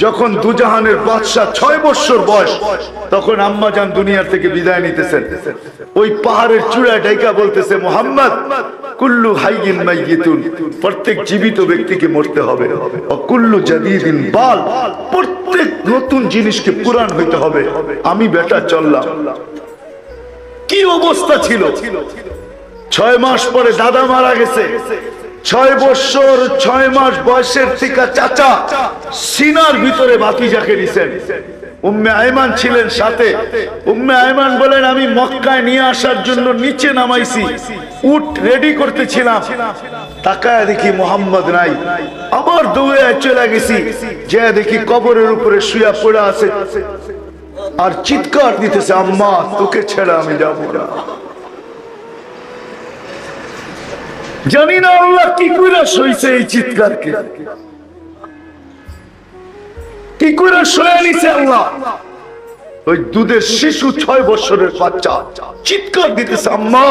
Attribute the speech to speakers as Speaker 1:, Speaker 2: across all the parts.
Speaker 1: যখন দুজাহানের বাদশাহ 6 বছর বয়স, তখন আম্মাজান দুনিয়া থেকে বিদায় নিতেছেন। ওই পাহাড়ের চূড়ায় ডাইকা বলতেছে, মুহাম্মদ, কুল্লু হাইয়িন মাইয়িতুন, প্রত্যেক জীবিত ব্যক্তিকে মরতে হবে। ও কুল্লু জাদীদিন বাল, প্রত্যেক নতুন জিনিসকে পুরান হইতে হবে। আমি বেটা চললাম। কি অবস্থা ছিল! 6 মাস পরে দাদা মারা গেছে। 6 বছর 6 মাস বয়সের থেকে চাচা সিনার ভিতরে ভাতিজাকে নিছেন। উম্মে আয়মান ছিলেন সাথে। উম্মে আয়মান বলেন, আমি মক্কায় নিয়ে আসার জন্য নিচে নামাইছি, উট রেডি করতেছিলাম, তাকায় দেখি মোহাম্মদ নাই। আবার দৌড়ে চলে গেছি, যে দেখি কবরের উপরে শুয়া পড়ে আছে আর চিৎকার দিতেছে, আম্মা তোকে ছেড়ে আমি যাব না। জানি না আল্লাহ কি করে সইছে এই চিৎকারকে, কি করে সয়ে নিছে আল্লাহ। ওই দুধের শিশু 6 বছরের বাচ্চা চিৎকার দিতেছে, আম্মা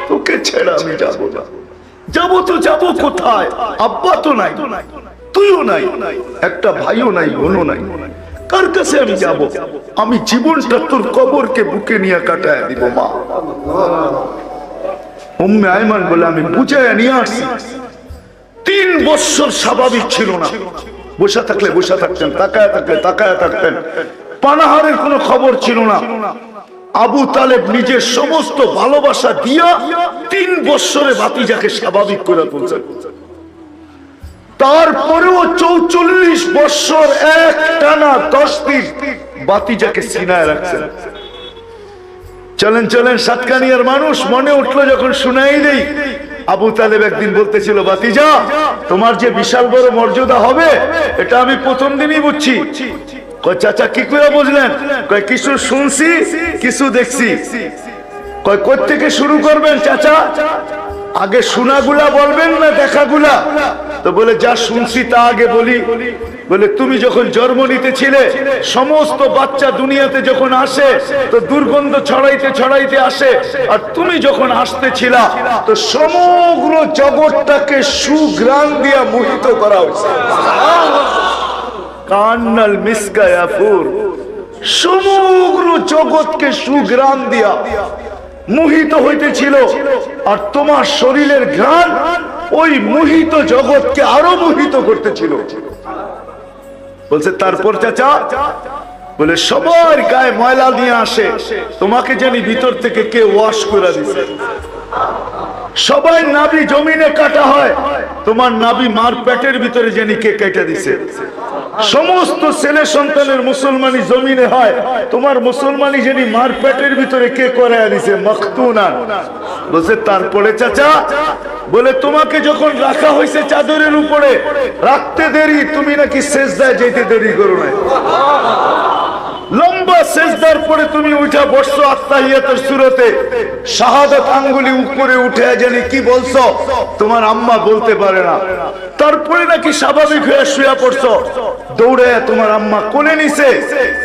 Speaker 1: তোকে ছেড়ে আমি যাব না। যাবো তো যাবো কোথায়? আব্বা তো নাই, তুইও নাই, একটা ভাইও নাই, বোনও নাই, কার কাছে আমি যাব? আমি জীবনটা তোর কবরকে বুকে নিয়ে কাটায় দিব মা। উম্মে আয়মান বলে, আমি বুঝায় নিয়ে আসি। 3 বছর স্বাভাবিক ছিল না, বসে থাকলে বসে থাকতেন, তাকায় থাকলে তাকায় থাকতেন, পানাহারের কোনো খবর ছিল না। আবু তালেব নিজের সমস্ত ভালোবাসা দিয়া 3 বছরে ভাতিজাকে স্বাভাবিক করে তুলছেন। তারপরেও 44 বছর এক টানা 10 দিন ভাতিজাকে সিনায় রাখছেন। চলেন চলেন সাতকানিয়ার মানুষ, মনে উঠলো যখন শুনাই দেই। আবু তালেব একদিন বলতেছিল, ভাতিজা তোমার যে বিশাল বড় মর্যাদা হবে এটা আমি প্রথম দিনই বুঝছি। কয় চাচা কি করে বুঝলেন? কয় কিছু শুনছি কিছু দেখছি। কয় কোথা থেকে শুরু করবেন চাচা? আগে শোনাগুলা বলবেন না দেখাগুলা? তো বলে, যা শুনছি তা আগে বলি। বলে, তুমি যখন জন্ম নিতেছিলে সমস্ত বাচ্চা দুনিয়াতে যখন আসে তো দুর্গন্ধ ছড়াইতে ছড়াইতে আসে, আর তুমি যখন আসতেছিলা তো সমগ্র জগৎটাকে সুঘ্রাণ দিয়া মোহিত করা হয়েছে। কান্নাল মিসকা ইয়াফুর, সমগ্র জগৎকে সুঘ্রাণ দিয়া মোহিত হইতেছিল, আর তোমার শরীরের ঘ্রাণ ওই মোহিত জগৎকে আরো মোহিত করতেছিল। বলছে, তারপর চাচা? বলে, সবার গায়ে ময়লা নিয়ে আসে, তোমাকে জানি ভিতর থেকে কে ওয়াশ করে দিছে। সবাই নাভি জমিনে কাটা হয়, তোমার নাভি মার পেটের ভিতরে জানি কে কেটে দিছে। সমস্ত ছেলে সন্তানের মুসলমানি জমিনে হয়, তোমার মুসলমানি জানি মার পেটের ভিতরে কে করে দিছে, মখতুনান। বলছে, তারপরে চাচা? বলে, তোমাকে যখন রাখা হয়েছে চাদরের উপরে, রাখতে দেরি, তুমি নাকি সেজদায় যেতে দেরি করো না। লম্বা সেজদার পরে তুমি উঠা বসছো আত্তাহিয়াতের সূরাতে, শাহাদাত আঙ্গুলি উপরে উঠে জানি কি বলছো, তোমার আম্মা বলতে পারে না। তারপরে নাকি স্বাভাবিক হয়ে শুয়ে পড়ছো, দৌড়ে তোমার আম্মা কোলে নিছে।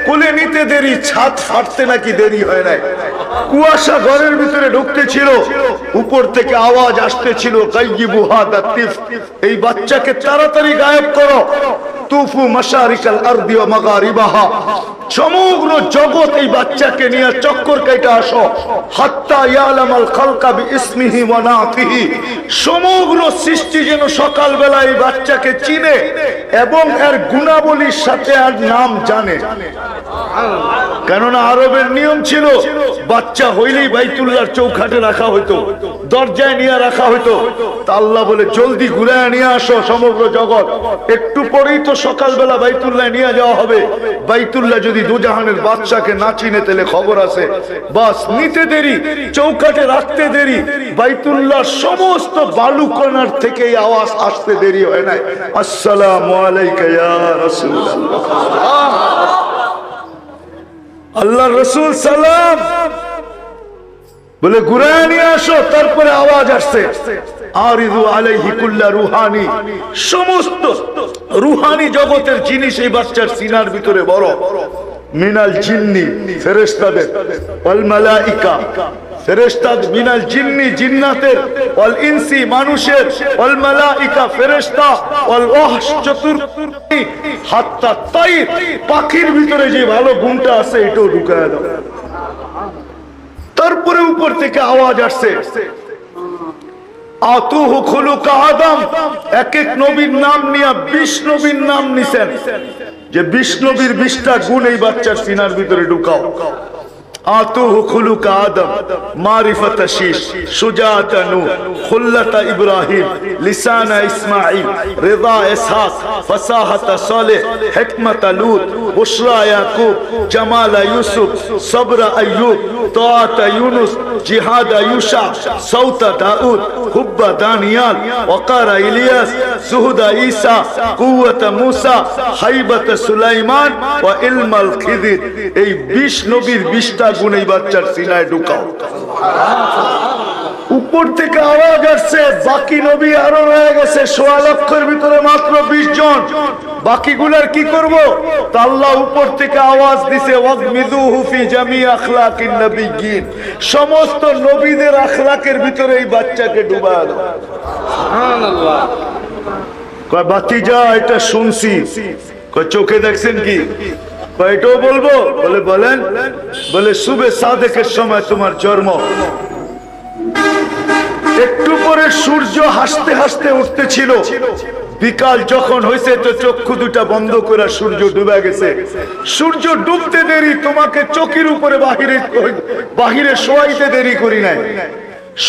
Speaker 1: কোলে নিতে দেরি, ছাদ ফাটতে নাকি দেরি হয় নাই। কুয়াশা ঘরের ভিতরে ঢুকতেছিল, উপর থেকে আওয়াজ আসতেছিল, গায়্যিবুহা দাতিফ, এই বাচ্চাকে তাড়াতাড়ি গায়েব করো। তুফু মাশারিকাল আরদি ওয়া মাগারিবাহা, সমগ্র জগৎ এই বাচ্চাকে নিয়ে চক্কর কাইটা আসো। হাত্তা ইয়ালামাল খালকা বিইসমিহি ওয়া নাতিহি, সমগ্র সৃষ্টি যেন সকালবেলা এই বাচ্চাকে চিনে এবং এর গুণাবলীর সাথে আর নাম জানে। কেননা আরবের নিয়ম ছিল, বাচ্চা হইলেই বাইতুল্লাহর চৌখাটে রাখা হইতো, দরজায় নিয়ে রাখা হইতো। তা আল্লাহ বলে, জলদি ঘুরায় নিয়ে আসো সমগ্র জগৎ। একটু পরেই তো সকালবেলা বাইতুল্লাহ নিয়ে যাওয়া হবে। বাইতুল্লাহ যদি দুজাহানের বাদশাকে না চিনে তাহলে খবর আছে, বাস নিতে দেরি, চৌকাঠে রাখতে দেরি, বাইতুল্লাহর সমস্ত বালুকণার থেকে এই আওয়াজ আসতে দেরি হয় না, আসসালামু আলাইকা ইয়া রাসূলুল্লাহ। আল্লাহর রাসূল সালাম বলে, ঘুরায় নিয়ে আসো। তারপরে আওয়াজ আসছে, আরিদু আলাইহি কুল্লা রুহানি, সমস্ত রুহানি জগতের জিনিস এই বাচ্চার সিনার ভিতরে বড়। মিনাল জিন্নি, ফেরেশতাদের, ওয়াল মালাইকা, ফেরেশতা মিনাল জিন্নি জিন্নাতের ওয়াল ইনসি মানুষের ওয়াল মালাইকা ফেরেশতা ওয়াল ওয়াহশ চতুর্থী হাত্তা তাইর পাখির ভিতরে যে ভালো গুণটা আছে এটাও ঢুকায় দাও। তারপরে উপর থেকে আওয়াজ আসছে আতুহু খুলুকা আদম, এক এক নবীর নাম নিয়ে 20 নবীর নাম নিছেন যে 20 নবীর 20টা গুণ এই বাচ্চার সিনার ভিতরে ঢুকাও। আতুহু খুলুকা আদম, মারিফাত শীশ, শুজাআত নূহ, খুল্লাত ইব্রাহিম, লিসান ইসমাঈল, রিদা ইসহাক, ফাসাহাত সালেহ, হিকমত লূত, বুশরা ইয়াকুব, জামাল ইউসুফ, সবর আইয়ুব, তাআত ইউনুস, জিহাদ ইউশা, সৌত দাউদ, হুব্ব দানিয়াল, ওয়াকার ইলিয়াস, সুহুদ ঈসা, কুওয়াত মূসা, হাইবত সুলাইমান ওয়া ইলমাল খিদির। এই 20 নবীর 20টা গুণ এই বাচ্চার সিনায় ঢুকাও। উপর থেকে আওয়াজ আসছে বাকি নবী আরো রয়ে গেছে 1.25 লক্ষের ভিতরে মাত্র 20 জন, বাকিগুলার কি করব? তা আল্লাহ উপর থেকে আওয়াজ দিছে ওয়াগমিদুহু ফি জামি আখলাকিন নবিয়্যিন, সমস্ত নবীদের আখলাকের ভিতরে এই বাচ্চাকে ডুবায় দাও। সুবহানাল্লাহ। কয় ভাতিজা এটা শুনছি, কয় চোখে দেখছেন কি? এটাও বলবো? বলে বলেন। বলে শুবে সাদেকের সময় তোমার জন্ম, একটু পরে সূর্য হাসতে হাসতে উঠতেছিল, বিকাল যখন হয়েছে তো চক্ষু দুটা বন্ধ করে সূর্য ডুবে গেছে। সূর্য ডুবতে দেরি, তোমাকে চোখের উপরে বাহিরে শোয়াইতে দেরি করি নাই,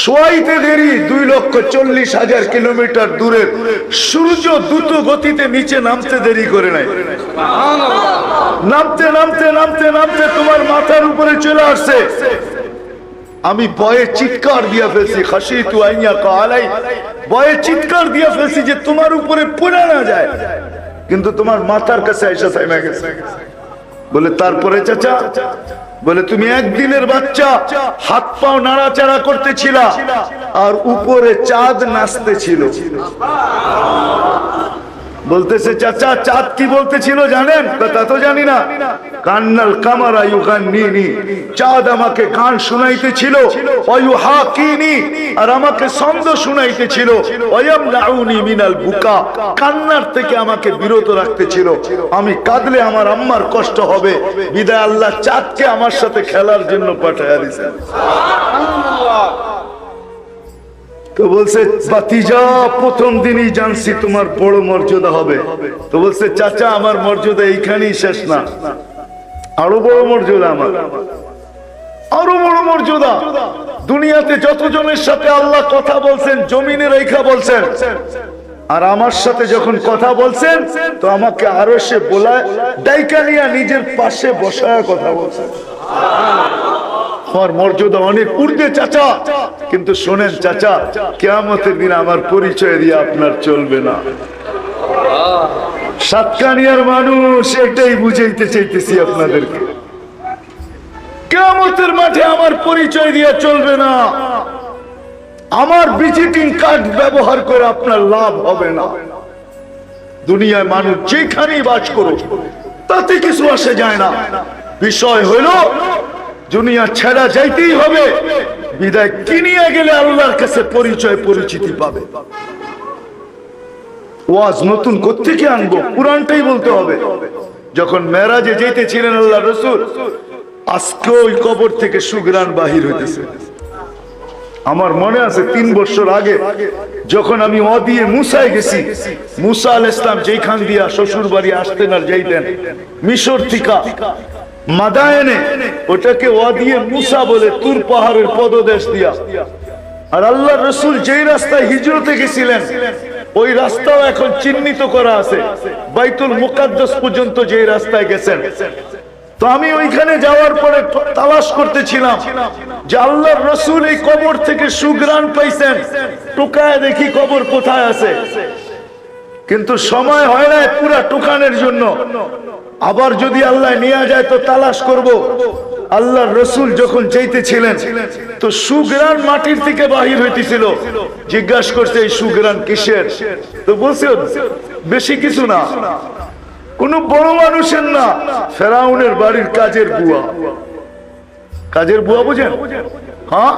Speaker 1: শোয়াইতে দেরি 2,40,000 কিলোমিটার দূরে সূর্য দ্রুত গতিতে নিচে নামতে দেরি করে নাই। নামতে নামতে নামতে নামতে তোমার মাথার উপরে চলে আসছে। আমি ভয়ে চিৎকার দিয়া ফেলছি, খাশিতু আইয়াকা আলাই, ভয়ে চিৎকার দিয়া ফেলছি যে তোমার উপরে পড়ে না যায়, কিন্তু তোমার মাথার কাছে এসে থেমে গেছে। বলে তারপরে চাচা? বলে তুমি একদিনের বাচ্চা, হাত পাও নাড়াচাড়া করতেছিল আর উপরে চাঁদ নাচতেছিল। বলতেছে চাচা চাঁদ কি বলতেছিল জানেন? তা তো জানি না। কান্নাল কামারা ইউগান্নিনি, চাঁদ আমাকে গান শুনাইতেছিল, ওয়ুহাকিনি, আর আমাকে ছন্দ শুনাইতেছিল, ওয়ায়ামনাউনি মিনাল বুকা, কান্নার থেকে আমাকে বিরত রাখতেছিল। আমি কাঁদলে আমার আম্মার কষ্ট হবে, বিদায় আল্লাহ চাঁদকে আমার সাথে খেলার জন্য পাঠায়া দিয়েছেন। সুবহানাল্লাহ। তো বলছে ভাতিজা প্রথম দিনই জানছি তোমার বড় মর্যাদা হবে। তো বলছে চাচা আমার মর্যাদা এইখানেই শেষ না, আরো বড় মর্যাদা আমার, আরো বড় মর্যাদা। দুনিয়াতে যতজনের সাথে আল্লাহ কথা বলছেন জমিনে রেখা বলছেন, আর আমার সাথে যখন কথা বলছেন তো আমাকে আরো সে বলায় ডাইকা নিয়ে নিজের পাশে বসায় কথা বলছেন। আমার মর্যাদা অনেক ঊর্ধ্বে চাচা, কিন্তু শোনেন চাচা, কিয়ামতের দিন আমার পরিচয় দিয়ে আপনার চলবে না। সাতকানিয়ার মানুষ এটাই বুঝাইতে চাইতেছি আপনাদেরকে, কিয়ামতের মাঠে আমার পরিচয় দিয়ে চলবে না, আমার ভিজিটিং কার্ড ব্যবহার করে আপনার লাভ হবে না। দুনিয়ায় মানুষ যেখানেই বাস করুক তাতে কিছু আসে যায় না, বিষয় হইল দুনিয়া ছেড়া যাইতেই হবে, বিদায় কিনিয়ে গেলে আল্লাহর কাছে পরিচয় পরিচিতি পাবে। ওয়াজ নতুন কোত্থেকে আনবো? কুরআনটাই বলতে হবে। যখন মেরাজে যেতেছিলেন আল্লাহ রাসূল, আজকে ওই কবর থেকে সুঘ্রাণ বাহির হইতেছে। আমার মনে আছে 3 বছর আগে যখন আমি ওয়াদিয়ে মুসায় গেছি, মুসা আলাইহিস সালাম যেখান দিয়া শ্বশুর বাড়ি আসতেন আর যাইতেন মিশর থেকে মাদায়েনে, ওটাকে ওয়াদিয়ে মুসা বলে, তুর পাহাড়ের পদদেশ দিয়া। আর আল্লাহর রাসূল যেই রাস্তায় হিজরতে গেছিলেন ওই রাস্তাও এখন চিহ্নিত করা আছে, বাইতুল মুকাদ্দাস পর্যন্ত যেই রাস্তায় গেছেন। তো আমি ওইখানে যাওয়ার পরে তালাশ করতেছিলাম যে আল্লাহর রাসূল এই কবর থেকে সুঘ্রাণ পাইছেন, টুকায় দেখি কবর কোথায় আছে, কিন্তু সময় হয় না পুরা টুকানের জন্য। আবার যদি আল্লাহ নিয়ে যায় তো তালাশ করব। আল্লাহর রাসূল যখন যাইতেছিলেন তো সুঘ্রাণ মাটির থেকে বাহির হইতেছিল। জিজ্ঞাসা করছে এই সুঘ্রাণ কিসের? তো বলছে বেশি কিছু না, কোন বড় মানুষের না, ফেরাউনের বাড়ির কাজের বুয়া। কাজের বুয়া বুঝেন? হ্যাঁ,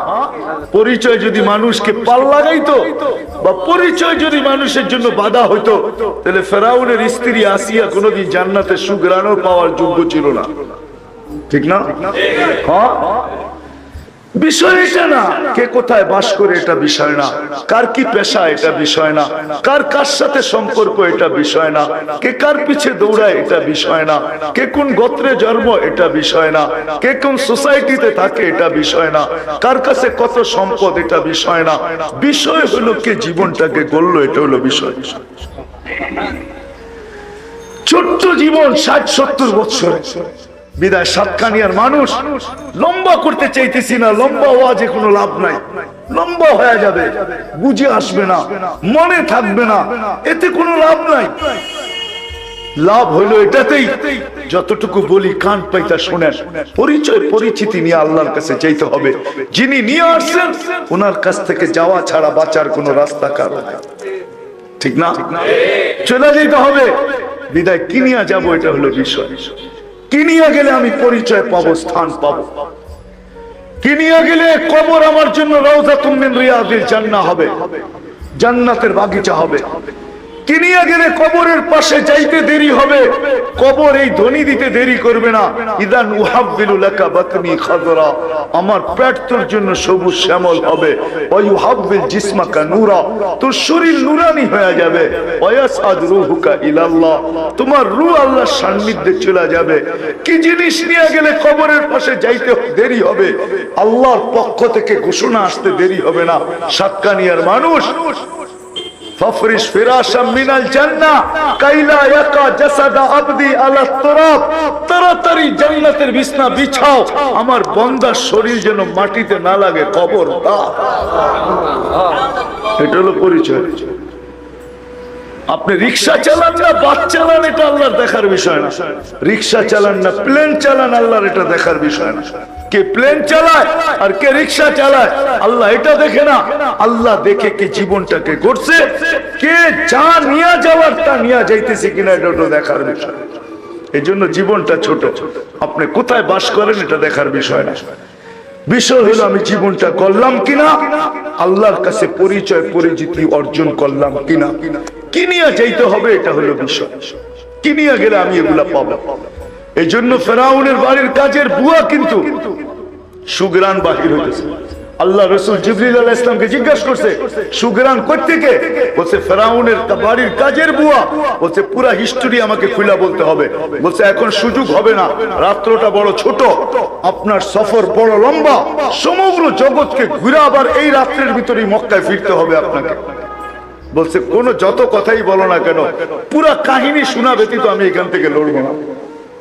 Speaker 1: পরিচয় যদি মানুষকে পাল লাগাইতো বা পরিচয় যদি মানুষের জন্য বাধা হইতো, তাহলে ফেরাউনের স্ত্রী আসিয়া কোনোদিন জান্নাতে সুঘ্রাণও পাওয়ার যোগ্য ছিল না, ঠিক না? হ্যাঁ, বিষয় এটা না কে কোথায় বাস করে, এটা বিষয় না কার কি পেশা, এটা বিষয় না কার কার সাথে সম্পর্ক, এটা বিষয় না কে কার পিছে দৌড়ায়, এটা বিষয় না কে কোন গোত্রে জন্ম, এটা বিষয় না কে কোন সোসাইটিতে থাকে, এটা বিষয় না কার কাছে কত সম্পদ, এটা বিষয় না। বিষয় হলো কে জীবনটাকে গড়লো, এটা হলো বিষয়। ছোট্ট জীবন 60-70 বছর বিদায় সাতকানিয়ার মানুষ লম্বা করতে চাইতেছি না, লম্বা ওয়াজে কোনো লাভ নাই, লম্বা হয়ে যাবে, বুঝে আসবে না, মনে থাকবে না, এতে কোনো লাভ নাই। লাভ হইলো এটাতেই যতটুকু বলি কান পাইতা শোনেন, পরিচয় পরিচিতি নিয়ে আল্লাহর কাছে চাইতে হবে। যিনি নিয়ে আসছেন ওনার কাছ থেকে যাওয়া ছাড়া বাঁচার কোনো রাস্তা কারো নাই, ঠিক না? চলে যেতে হবে, বিদায় কি নিয়ে যাবো এটা হলো বিষয়। কি নিয়ে গেলে আমি পরিচয় পাবো, স্থান পাবো, কি নিয়ে গেলে কবর আমার জন্য রাউযাতুম মিন রিয়াদিল জান্নাহ হবে, জান্নাতের বাগিচা হবে। কি নিয়ে গেলে কবরের পাশে যাইতে দেরি হবে, কবর এই ধ্বনি দিতে দেরি করবে না, ইদান উহাব্বিলু লাকা বাতনি খাদরা, আমার পেট তোর জন্য সবুজ শ্যামল হবে, ওয়া ইউহাব্বিল জিসমাকা নূরা, তোর শরীর নূরানি হয়ে যাবে, ওয়া ইয়াসআদ রূহুকা ইলাল্লাহ, তোমার রূহ আল্লাহর সান্নিধ্যে চলে যাবে। কি জিনিস নিয়ে গেলে কবরের পাশে যাইতে দেরি হবে, আল্লাহর পক্ষ থেকে ঘোষণা আসতে দেরি হবে না। সাতকানিয়ার মানুষ ফাফরিশ ফিরাশাম মিনাল জান্নাহ কাইলা ইয়াকা জাসাদা আবদি আলা তুরাব, তাড়াতাড়ি জান্নাতের বিছনা বিছাও, আমার বান্দার শরীর যেন মাটিতে না লাগে, কবর দাও। এটা হলো পরিচয়। আপনি রিকশা চালান না বাস চালান, এটা আল্লাহর দেখার বিষয় না। রিকশা চালান না প্লেন চালান, আল্লাহর এটা দেখার বিষয় না। কে প্লেন চালায় আর কে রিকশা চালায়, আল্লাহ এটা দেখে না। আল্লাহ দেখে কে জীবনটাকে গড়ছে, কে যা নিয়ে যাওয়ার তা নিয়ে যাইতেছে কিনা, এটা দেখার বিষয়। এই জন্য জীবনটা ছোট, আপনি কোথায় বাস করেন এটা দেখার বিষয় না। বিষয় হলো আমি জীবনটা করলাম কিনা, আল্লাহর কাছে পরিচয় পরিচিতি অর্জন করলাম কিনা, কি নিয়ে যাইতে হবে এটা হলো বিষয়। কি নিয়ে গেলে আমি এগুলা পাবো। এই জন্য ফেরাউনের বাড়ির কাজের বুয়া কিন্তু সুঘ্রাণ বাহির হইতেছে। আল্লাহ রাসূল জিবরিল আলাইহিস সালামকে জিজ্ঞাসা করছে সুঘ্রাণ কই থেকে, বলছে ফেরাউনের বাড়ির কাজের বুয়া। বলছে পুরো হিস্টরি আমাকে খুলে বলতে হবে। বলছে এখন সুযোগ হবে না, রাত্রটা বড় ছোট, আপনার সফর বড় লম্বা, সমগ্র জগৎকে ঘুরে আবার এই রাত্রের ভিতরেই মক্কায় ফিরতে হবে আপনাকে। বলছে কোন যত কথাই বলো না কেন, পুরা কাহিনী শোনা ব্যতীত আমি এখান থেকে লড়বো না।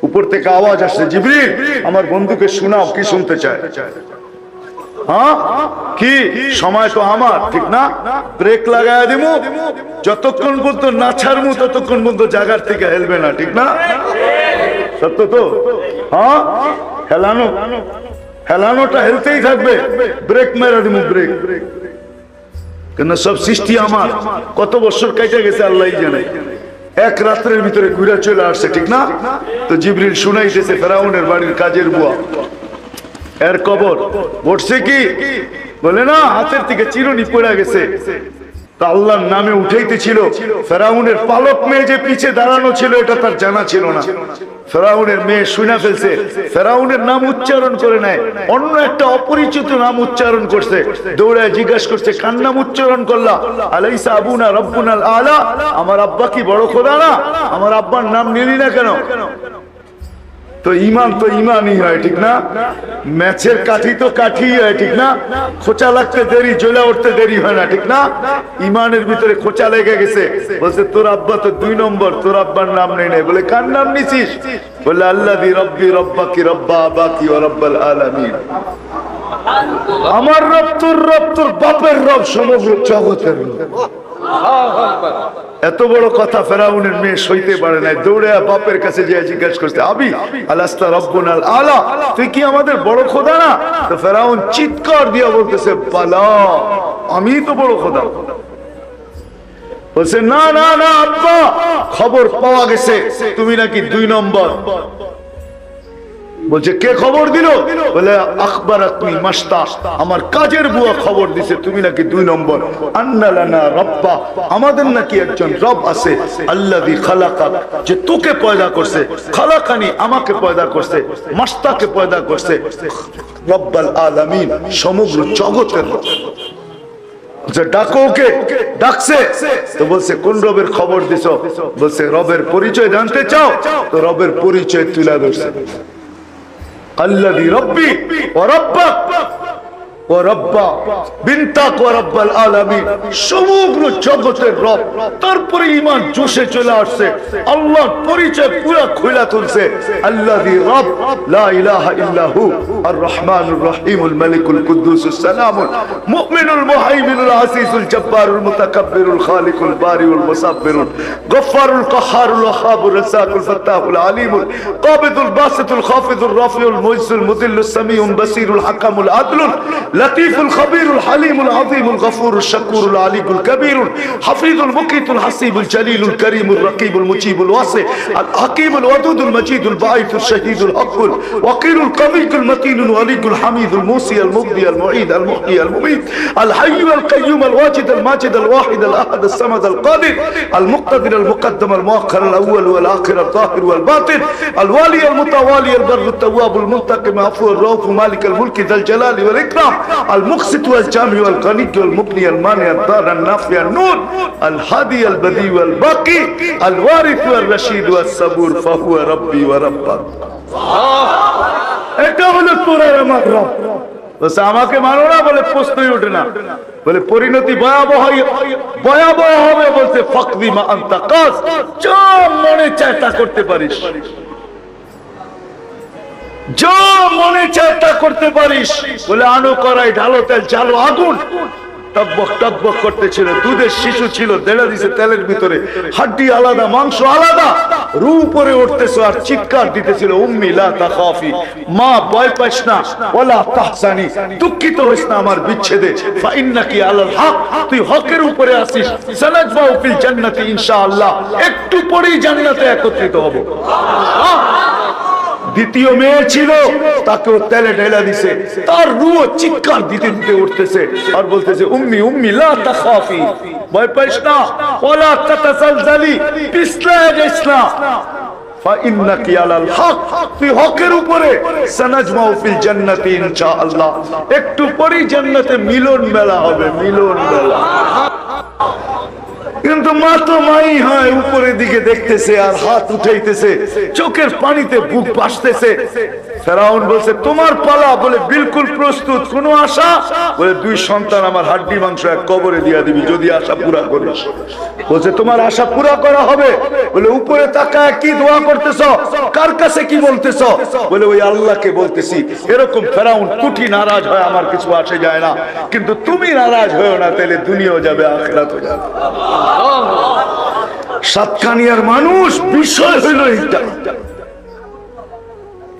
Speaker 1: উপর থেকে আওয়াজ আসছে, জিবরিল আমার বন্ধুকে শোনাও, কি শুনতে চায়? হ্যাঁ কি সময় তো আমার, ঠিক না? ব্রেক লাগায় দিব, যতক্ষণ পর্যন্ত না ছাড়বো ততক্ষণ পর্যন্ত জায়গার থেকে হেলবে না, ঠিক না? সত্য তো? হ্যাঁ, হেলানোটা হেলতেই থাকবে, ব্রেক মেরে দিব, ব্রেক। কেন সব সৃষ্টি আমার, কত বছর কেটে গেছে আল্লাহই জানে, এক রাত্রের ভিতরে ঘুরে চলে আসছে, ঠিক না? তো জিবরিল শুনাইতেছে ফেরাউনের বাড়ির কাজের বুয়া, এর কবর ঘটছে কি, বলে না হাতের থেকে চিরুনি পড়ে গেছে। তা আল্লাহর নামে উঠাইতেছিল, ফেরাউনের পালক মেয়ে যে পিছে দাঁড়ানো ছিল এটা তার জানা ছিল না। ফেরাউনের মেয়ে শুনে ফেলছে, ফেরাউনের নাম উচ্চারণ করে নাই, অন্য একটা অপরিচিত নাম উচ্চারণ করছে। দৌড়ায় জিজ্ঞাসা করছে কার নাম উচ্চারণ করলা? আলাইসা আবুনা রব্বুনাল আলা, আমার আব্বা কি বড় খোদা না? আমার আব্বার নাম নিলি না কেন? তো ইমান তো ইমানই হয়, ঠিক না? ম্যাচের কাঠি তো কাঠি হয়, ঠিক না? খোঁচা লাগতে দেরি, জ্বলে উঠতে দেরি হয় না, ঠিক না? ইমানের ভিতরে খোঁচা লেগে গেছে। বলছে তোর আব্বা তো 2 নম্বর, তোর আব্বার নাম নেই নাই। বলে কার নাম নিছিস? বলে আল্লাযী রব্বি রব্বাকি রব্বা আবাকি ওয়া রব্বাল আলামিন, আমার রব তোর বাপের রব, সমগ্র জগতের রব। এত বড় কথা ফেরাউনের মেয়ে সইতে পারে নাই, দৌড়ে বাপের কাছে যে জিজ্ঞাসা করছে আবি আলাস্তা রব্বুনাল আলা, তুই কি আমাদের বড় খোদা না? তো ফেরাউন চিৎকার দিয়া বলতেছে বালা, আমি তো বড় খোদা। বলছে না না না আব্বা, খবর পাওয়া গেছে তুমি নাকি 2 নম্বর। বলছে কে খবর দিল? বলে আখবারাতনি মাস্তা, আমার কাজের বুয়া খবর দিছে তুমি নাকি 2 নম্বর। আন্না লানা রব্বা, আমাদের নাকি একজন রব আছে, আল্লাযী খালাকাক, যে তোকে পয়দা করছে, খালাকানি আমাকে পয়দা করছে, মাস্তাকে পয়দা করছে, রব্বাল আলামিন সমগ্র জগতের রব। ডাকো ওকে, ডাকছে তো বলছে কোন রবের খবর দিছো? বলছে রবের পরিচয় জানতে চাও? তো রবের পরিচয় তুলে ধরছে, আল্লাযী রব্বি ওয়া রাব্বাক ওয়া রাব্বা বিনতাক ওয়া রাব্বাল আলামিন, সমগ্র জগতের রব। তারপরে ঈমান জোশে চলে আসছে, আল্লাহর পরিচয় পুরো খুলে তুলছে, আল্লাযী রব লা ইলাহা ইল্লা হু আর রহমানুর রহিমুল মালিকুল কুদ্দুসুস সালামুল মুমিনুল মুহাইমিনুল আসিসুল জব্বারুল মুতাকাব্বিরুল খালিকুল বারিউল মুসাব্বিরুল গফফারুল কাহ্হারুল ওয়াহাবুর রাসাকুল ফাত্তাহুল আলিমুল কাবিদুল বাসিতুল খাফিদুর রাফিউল মুইসুল মুদিল্লুস সামিউল বাসিরুল হাকামুল আদলুল লতীফুল খবীরুল হালিমুল আযীমুল গফুরুল শাকুরুল আলিকুল কবীরুল হাফিজুল মুকিতুল হাসিবুল জলিলুল করিমুল রকিবুল মুজিবুল ওয়াসি আল হাকিমুল ওয়াদুদুল মজিদুল বাঈতুল শহীদুল হকুল ওয়াকিলুল কবিকুল মতিনুল ওয়ালিকুল হামিদুল মুসি আল মুগদি আল মুঈদ আল মুহয়ি আল মুমীত আল হাইয়্যু আল কাইয়্যুম আল ওয়াজিদ আল মাজিদ আল ওয়াহিদ আল আহাদ আল সামাদ আল কাদির আল মুক্তাদির আল মুকদ্দম আল মুআখ্খার আল আউয়াল ওয়াল আখির আল যাহির ওয়াল বাতিন আল ওয়ালি আল মুতাওয়ালি আল বাররুত তাওয়াবুল মুনতাকিম আফুর রাউফ মালিক আল মুলক যাল জালালি ওয়াল ইকরাম المقسط والجامع والغني والمغني المانع الضار النافع النور الهادي البديع والباقي الوارث والرشيد والصبور فهو ربي وربك। এটা হলো তোরা আমার রব। বস আমাকে মানো না বলে প্রশ্নই ওঠে না, বলে পরিণতি ভয়াবহ ভয়াবহ হবে। বলছে ফাকদি মা আনতা কাস, যা মনে চায় তা করতে পারিস, যা মনে চায় তা করতে পারিস। বলে আনো করাই, ঢালো তেল, জ্বালো আগুন। টকবক টকবক করতেছিল, দুধের শিশু ছিল, দেড়া দিছে তেলের ভিতরে, হাড্ডি আলাদা, মাংস আলাদা, রু উপরে উঠতেছে আর চিৎকার দিতেছিল, উম্মি লা তাখাফি, মা ভয় পাইস না, ওয়ালা তাহসানি, দুঃখিত হইস না আমার বিচ্ছেদে, ফা ইন্নাকি আলাল হক, তুই হকের উপরে আছিস, সানাজবাউ ফিল জান্নাতি ইনশাআল্লাহ, একটু পরেই জান্নাতে একত্রিত হব। দ্বিতীয় মেয়ে ছিল, তাকেও তেলে ঢেলা দিছে, তার রুহ চিৎকার দিতে দিতে উঠতেছে আর বলতেছে উম্মি উম্মি লা তাখাফি, ভয় পাইস না, ওয়ালা তাতাজালজালি, পিছলা যাইস না, ফা ইন্নাকি আলাল হক, তুই হকের উপরে, সানাজমাউ ফিল জান্নাতি ইনশাআল্লাহ, একটু পরেই জান্নাতে মিলন মেলা হবে, মিলন মেলা। কিন্তু মা তো মাই হয়, উপরের দিকে দেখতেছে আর হাত উঠাইতেছে, চোখের পানিতে বুক ভাসতেছে। ফেরাউন বলছে তোমার পালা, বলে বিলকুল প্রস্তুত, কোনো আশা? বলে 2 সন্তান আমার হাড্ডি মাংস এক কবরে দিয়া দিবি যদি আশা পুরা করিস। বলছে তোমার আশা পুরা করা হবে। বলে উপরে তাকায় কি দোয়া করতেছ, কার কাছে কি বলতেছ? বলে ওই আল্লাহকে বলতেছি। এরকম ফেরাউন কুটি নারাজ হয়, আমার কিছু আসে যায় না, কিন্তু তুমি নারাজ হয়েও না, তাহলে দুনিয়াও যাবে আখিরাতও যাবে। সাতকানিয়ার মানুষ, বিষয় হইল এটা,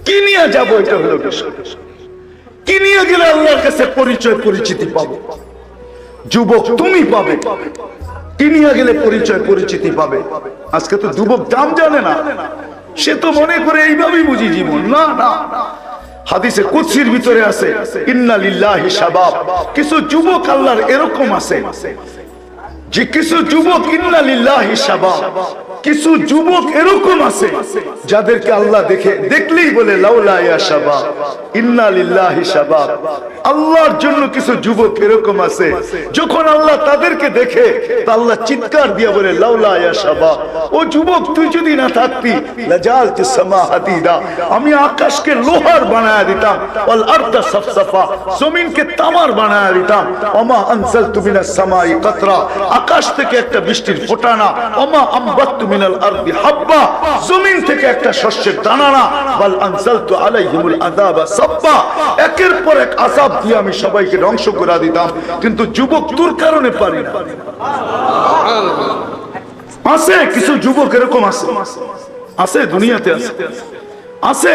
Speaker 1: কি নিয়ে যাবো, এটা হলো বিষয়। কি নিয়ে গেলে আল্লাহর কাছে পরিচয় পরিচিতি পাবো? যুবক তুমি পাবে, কি নিয়ে গেলে পরিচয় পরিচিতি পাবে? আজকে তো যুবক দাম জানে না, সে তো মনে করে এইভাবেই বুঝি জীবন। না না, হাদিসে কুদসির ভিতরে আছে ইন্না লিল্লাহি শাবাব, কিছু যুবক আল্লাহর এরকম আছে যে কিছু যুবক, ইন্না লিল্লাহি শাবাব, কিছু যুবক এরকম আছে যাদেরকে আল্লাহ দেখলেই বলে লাউলা ইয়া শাবাব, ইন্না লিল্লাহি শাবাব। আল্লাহর জন্য কিছু যুবক এরকম আছে, যখন আল্লাহ তাদেরকে দেখে তা আল্লাহ চিৎকার দিয়ে বলে লাউলা ইয়া শাবাব, ও যুবক তুই যদি না থাকতি লাজালতিস সামা হাদিদা, আমি আকাশকে লোহার বানায়া দিতাম, ওয়াল আরদা সাফসাফা, জমিনকে তামার বানায়া দিতাম, ওমা আনজালতু মিনাস সামাই কাতরা, আকাশ থেকে একটা বৃষ্টির ফোঁটা না, ওমা আমবাততু মিনাল আরদি হাব্বা, জমিন থেকে একটা শস্যের দানা না, বাল আনজালতু আলাইহিমুল আযাবা সাব্বা, একের পর এক আযাব দিয়ে আমি সবাইকে ধ্বংস করে দিতাম। কিন্তু যুবক তোর কারণে পারি না। আছে কিছু যুবক এরকম আছে, আছে দুনিয়াতে আছে, আছে।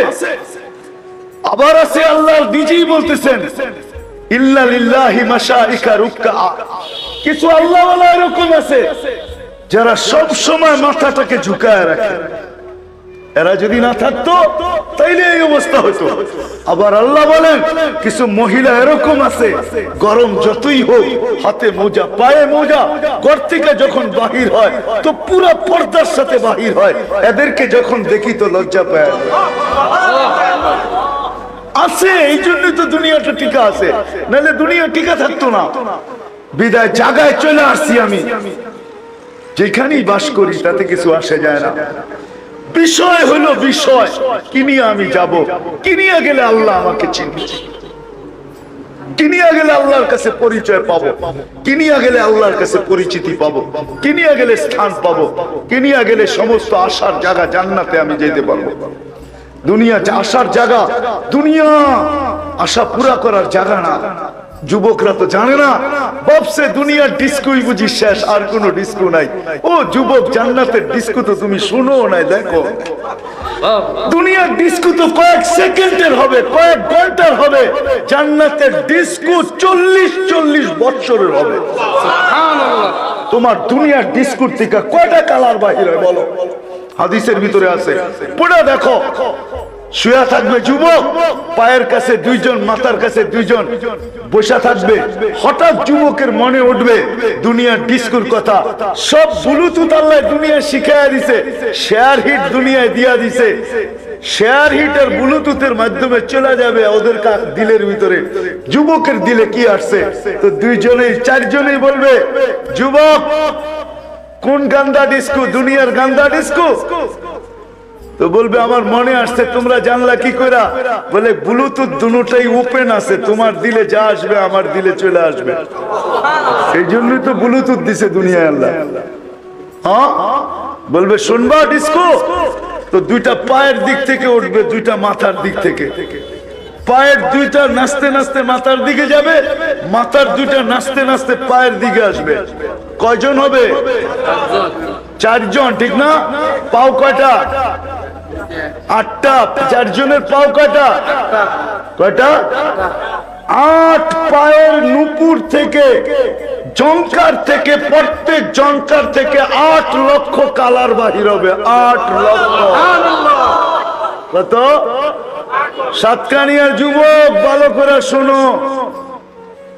Speaker 1: আবার আছে আল্লাহ নিজেই বলতেছেন ইল্লা লিল্লাহি মাশাইকা রুকআ, কিছু আল্লাহওয়ালা এরকম আছে যারা সব সময় মাথাটাকে ঝুঁকায় রাখে, এরা যদি না থাকতো তাইলে এই অবস্থা হতো। আবার আল্লাহ বলেন কিছু মহিলা এরকম আছে, গরম যতই হোক হাতে মোজা পায়ে মোজা, ঘর থেকে যখন বাহির হয় তো পুরো পর্দার সাথে বাহির হয়, এদেরকে যখন দেখি তো লজ্জা পায়। আছে এই জন্যই তো দুনিয়াটা টিকা আছে, নাহলে দুনিয়া টিকা থাকতো না। বিদায় জায়গায় চলে আসছি আমি, যেখানেই বাস করি তাতে কিছু আসে যায় না। বিষয় হলো বিষয়, কিনিয়া আমি যাব, কিনিয়া গেলে আল্লাহ আমাকে চিনবে, কিনিয়া গেলে আল্লাহর কাছে পরিচয় পাবো, কিনিয়া গেলে আল্লাহর কাছে পরিচিতি পাবো, কিনিয়া গেলে স্থান পাবো, কিনিয়া গেলে সমস্ত আশার জায়গা জান্নাতে আমি যেতে পারবো। দুনিয়া আশার জায়গা, দুনিয়া আশা পুরা করার জায়গা না। যুবকরা তো জানে না, ভাবছে দুনিয়ার ডিস্কোই বুঝি শেষ, আর কোনো ডিস্কো নাই। ও যুবক, জান্নাতের ডিস্কো তো তুমি শুনো নাই, দেখো। দুনিয়ার ডিস্কো তো কয়েক সেকেন্ডের হবে, কয়েক ঘন্টার হবে, জান্নাতের ডিস্কো 40 বছরের হবে। তোমার দুনিয়ার ডিস্কোর থেকে কয়টা কালার বাহির হয় বলো? হাদিসের ভিতরে আছে, পড়ে দেখো। শুয়া থাকবে যুবক, পায়ের কাছে দুইজন, মাথার কাছে দুইজন বসা থাকবে। হঠাৎ যুবকের মনে উঠবে দুনিয়ার ডিস্কোর কথা। সব ব্লুটুথ আল্লাহ দুনিয়া শিখাইয়া দিছে, শেয়ার হিট দুনিয়ায় দিয়া দিছে। শেয়ার হিট আর ব্লুটুথের মাধ্যমে চলে যাবে ওদের দিলের ভিতরে। যুবকের দিলে কি আসছে তো দুইজনেই চারজনেই বলবে, যুবক কোন গান্দা ডিস্কো? দুনিয়ার গান্দা ডিস্কো? তো বলবে আমার মনে আসছে। তোমরা জানলা কি করে? বলে ব্লুটুথ দুটোটাই ওপেন আছে, তোমার দিলে যা আসবে আমার দিলে চলে আসবে। এই জন্যই তো ব্লুটুথ দিছে দুনিয়ায় আল্লাহ। হ্যাঁ, বলবে শুনবা ডিস্কো? তো দুইটা পায়ের দিক থেকে উঠবে, দুইটা মাথার দিক থেকে। পায়ের দুইটা নাচতে নাচতে মাথার দিকে যাবে, মাথার দুইটা নাচতে নাচতে পায়ের দিকে আসবে। কয়জন হবে? চারজন, ঠিক না? পাও কয়টা? 8টা। চারজনের পাও কয়টা? কয়টা? 8 পায়ের নুপুর থেকে, জঙ্কার থেকে, প্রত্যেক জঙ্কার থেকে 8 লক্ষ কালার বাহির হবে। 8 লক্ষ। কত? সাতকানিয়ার যুবক ভালো করে শোনো,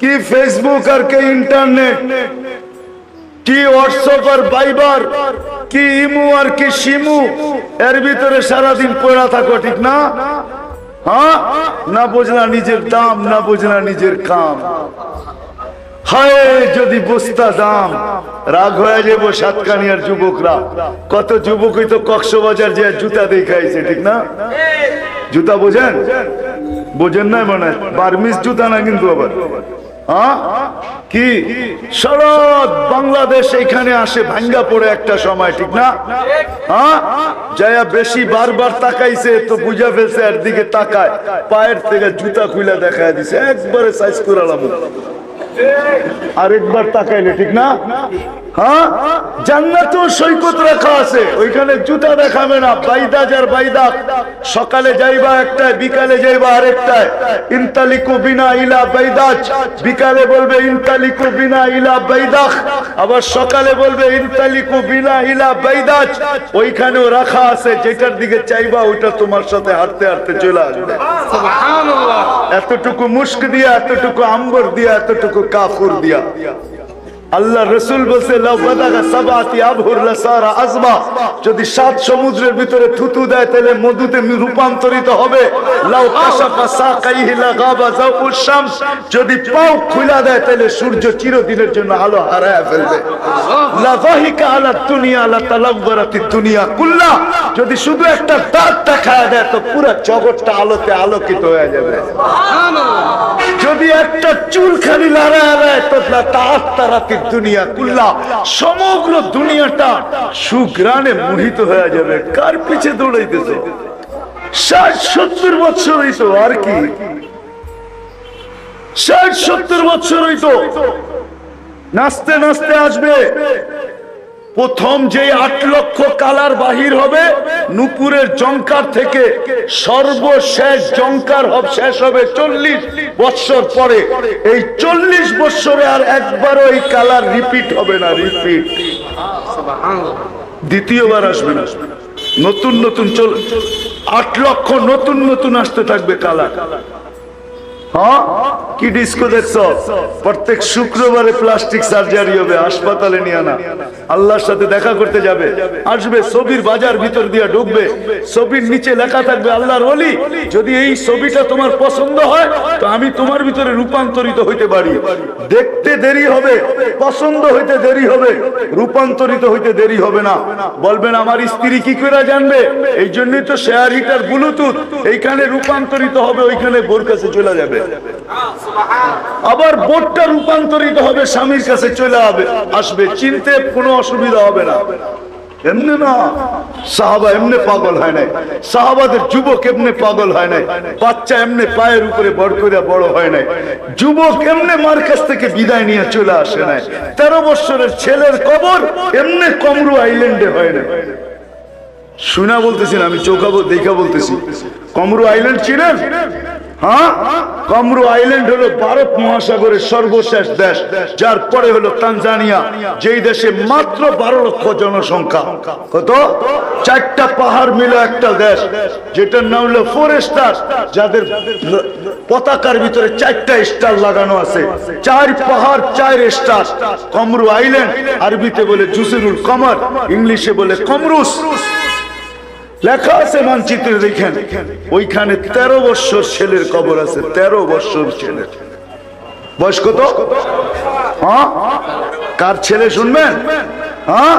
Speaker 1: কি ফেসবুক আর কি ইন্টারনেট, কি হোয়াটসঅ্যাপ আর ভাইবার, কি ইমু আর কি শিমু, এর ভিতরে সারাদিন পড়া থাকো, ঠিক না? হ্যাঁ, না বুঝলা নিজের দাম, না বুঝলা নিজের কাম। হায় যদি বুঝতা দাম, রাগ হয়ে যাবো সাতকানিয়ার যুবকরা। কত যুবকই তো কক্সবাজার যে জুতা দেখাইছে, ঠিক না? জুতা বোঝেন? বোঝেন না মনে হয়, বার্মিস জুতা না কিন্তু আবার। হ্যাঁ, কি শরৎ বাংলাদেশ এখানে আসে ভাঙ্গা পড়ে একটা সময়, ঠিক না? হ্যাঁ, যায়া বেশি বারবার তাকাইছে তো বুঝা ফেলছে, এর দিকে তাকায়, পায়ের থেকে জুতা খুলে দেখায় দিছে, একবারে সাইজ করালাম। আরেকবার তাকাইলে, ঠিক না? হ্যাঁ, জান্নাতেও সৈকত রাখা আছে, ওইখানে জুতা দেখাবে না। বাইদাজ আর বাইদাক, সকালে যাইবা একটায়, বিকালে যাইবা আরেকটায়। ইনতালিকু বিনা ইলা বাইদাজ, বিকালে বলবে ইনতালিকু বিনা ইলা বাইদাক, আবার সকালে বলবে ইনতালিকু বিনা ইলা বাইদাজ। ওইখানেও রাখা আছে, যেটার দিকে চাইবা ওইটা তোমার সাথে হাঁটতে হাঁটতে চলে আসবে। সুবহানাল্লাহ। এতটুকু মুস্ক দিয়া, এতটুকু আম্বর দিয়া, এতটুকু কাফুর দিয়া। আল্লাহ রসুল বলছে, যদি 7 সমুদ্রের ভিতরে থুতু দেয় তাহলে মধুতে রূপান্তরিত হবে। যদি পাও খুলা দেয় তাহলে সূর্য চিরদিনের জন্য আলো হারায় ফেলবে। যদি শুধু একটা দাঁত দেখা দেয় তো পুরো জগৎটা আলোতে আলোকিত হয়ে যাবে। যদি একটা চুলখানি লড়ায় দেয় তো তারাতির দুনিয়া কুল্লা, সমগ্র দুনিয়াটা সুগ্রানে মোহিত হয়ে যাবে। কার পিছে দৌড়াইতেছে? 60-70 বছর হইতো, আর কি 60-70 বছর হইতো। নাচতে নাচতে আসবে। প্রথম যে 8 লক্ষ কালার বাহির হবে নুপুরের জঙ্কার থেকে, সর্বশেষ জঙ্কার শেষ হবে 40 বছর পরে। এই 40 বছরে আর একবারও এই কালার রিপিট হবে না, রিপিট। দ্বিতীয়বার আসবে না। নতুন নতুন 8 লক্ষ নতুন নতুন আসতে থাকবে কালার। হ্যাঁ, কি ডিস্কো দেখছো? প্রত্যেক শুক্রবারে প্লাস্টিক সার্জারি হবে, হাসপাতালে নিয়ে আনা। আল্লাহর সাথে দেখা করতে যাবে, আসবে ছবির বাজার ভিতর দিয়ে ঢুকবে, ছবির নিচে লেখা থাকবে আল্লাহর ওলি, যদি এই ছবিটা তোমার পছন্দ হয় তো আমি তোমার ভিতরে রূপান্তরিত হইতে পারি। দেখতে দেরি হবে, পছন্দ হইতে দেরি হবে, রূপান্তরিত হইতে দেরি হবে না। বলবেন আমার স্ত্রী কি করে জানবে? এই জন্যই তো শেয়ার হিটার ব্লুটুথ, এইখানে রূপান্তরিত হবে, ওইখানে বোর কাছে চলে যাবে। আবার বোর্ডটা রূপান্তরিত হবে, স্বামীর কাছে চলে আসবে, চিনতে কোনো অসুবিধা হবে না। এমনি না, সাহাবা এমনি পাগল হয় নাই, সাহাবাদের যুবক এমনি পাগল হয় নাই, বাচ্চা এমনি পায়ের উপরে বড় করে বড় হয় নাই, যুবক এমনি মার কাছ থেকে বিদায় নিয়ে চলে আসে নাই। 13 বছরের ছেলের কবর এমনি কমরু আইল্যান্ডে হয় না। শুনা বলতেছি না, আমি চোখা দেখা বলতেছি। কমরু আইল্যান্ড চিনেন? হ্যাঁ, কমরু আইল্যান্ড হলো ভারত মহাসাগরের সর্বশেষ দেশ, যার পরে হলো তানজানিয়া, যেই দেশে মাত্র 12 লক্ষ জনসংখ্যা। কত? 4টা পাহাড় মিলে একটা দেশ, যেটার নাম হলো 4 স্টার, যাদের পতাকার ভিতরে 4টা স্টার লাগানো আছে। 4 পাহাড় 4 স্টার। কমরু আইল্যান্ড আরবিতে বলে জুসিরুল কমর, ইংলিশে বলে কমরুস। লেখা আছে মানচিত্রে, দেখেন ওইখানে 13 বছর ছেলের কবর আছে। 13 বছর ছেলের বয়স কত? হ্যাঁ, কার ছেলে শুনবেন? হ্যাঁ,